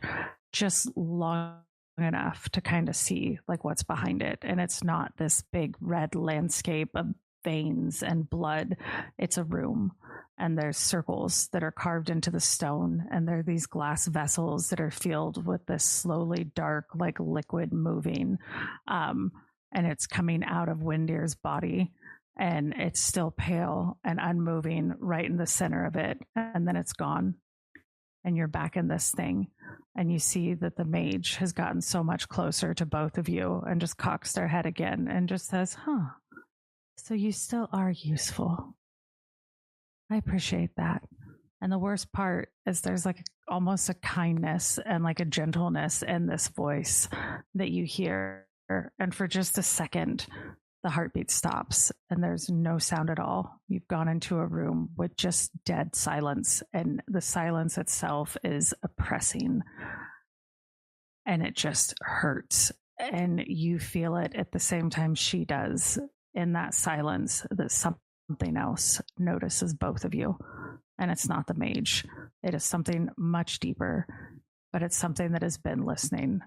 C: just long enough to kind of see like what's behind it. And it's not this big red landscape of veins and blood. It's a room, and there's circles that are carved into the stone, and there are these glass vessels that are filled with this slowly dark like liquid moving, and it's coming out of Windeer's body, and it's still pale and unmoving right in the center of it, and then it's gone. And you're back in this thing, and you see that the mage has gotten so much closer to both of you and just cocks their head again and just says, so you still are useful. I appreciate that. And the worst part is there's like almost a kindness and like a gentleness in this voice that you hear. And for just a second, the heartbeat stops and there's no sound at all. You've gone into a room with just dead silence, and the silence itself is oppressing, and it just hurts. And you feel it at the same time she does in that silence, that something else notices both of you. And it's not the mage. It is something much deeper, but it's something that has been listening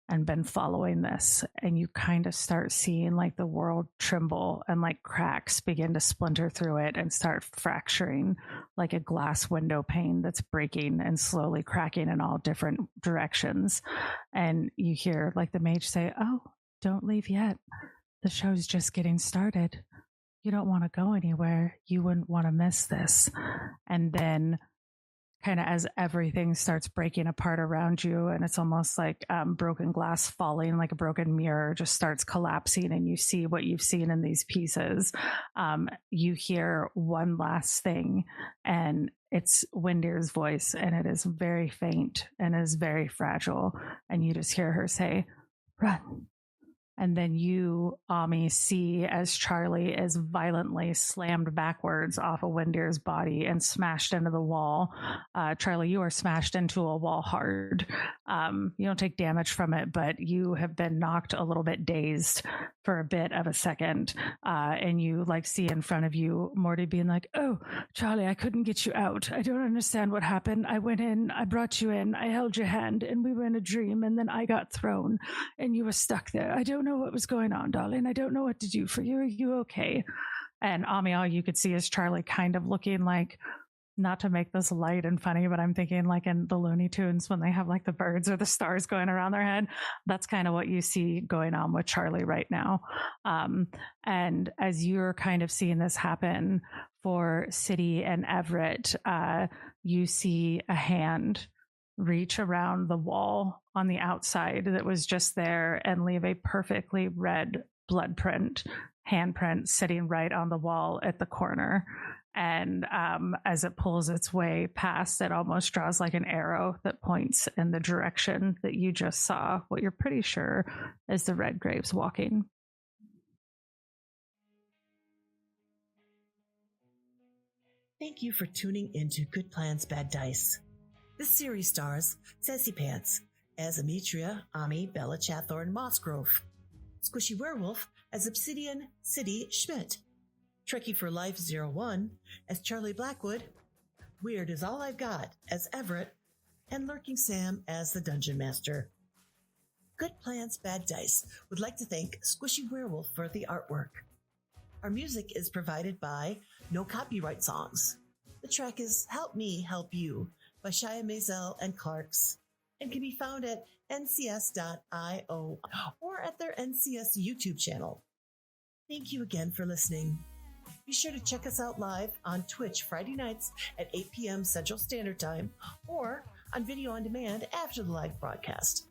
C: and been following this. And you kind of start seeing like the world tremble and like cracks begin to splinter through it and start fracturing, like a glass window pane that's breaking and slowly cracking in all different directions. And you hear like the mage say, "Oh, don't leave yet. The show's just getting started. You don't want to go anywhere. You wouldn't want to miss this." And then kind of as everything starts breaking apart around you, and it's almost like broken glass falling, like a broken mirror just starts collapsing, and you see what you've seen in these pieces. You hear one last thing, and it's Windeer's voice, and it is very faint and is very fragile. And you just hear her say, "Run." And then you, Ami, see as Charlie is violently slammed backwards off of Windeer's body and smashed into the wall. Charlie, you are smashed into a wall hard. You don't take damage from it, but you have been knocked a little bit dazed for a bit of a second. And you like see in front of you Morty being like, "Oh, Charlie, I couldn't get you out. I don't understand what happened. I went in, I brought you in, I held your hand, and we were in a dream, and then I got thrown, and you were stuck there. I don't know what was going on, darling. I don't know what to do for you. Are you okay?" And Ami, all you could see is Charlie kind of looking like, not to make this light and funny, but I'm thinking like in the Looney Tunes when they have like the birds or the stars going around their head. That's kind of what you see going on with Charlie right now. And as you're kind of seeing this happen for Siddy and Everett, you see a hand reach around the wall on the outside that was just there and leave a perfectly red blood print, handprint sitting right on the wall at the corner. And as it pulls its way past, it almost draws like an arrow that points in the direction that you just saw, what you're pretty sure is the Red Graves walking.
A: Thank you for tuning into Good Plans, Bad Dice. This series stars Sassypants as Ametria, Ami, Bella Chathorn, Mossgrove, Squishy Werewolf as Obsidian, Siddy Schmidt, Trekkie for Life 01 as Charlie Blackwood, Weird Is All I've Got as Everett, and lurkingSam as the Dungeon Master. Good Plans, Bad Dice would like to thank Squishy Werewolf for the artwork. Our music is provided by No Copyright Songs. The track is Help Me, Help You by Shia Maisel and Clarks, and can be found at ncs.io or at their NCS YouTube channel. Thank you again for listening. Be sure to check us out live on Twitch Friday nights at 8 p.m. Central Standard Time or on video on demand after the live broadcast.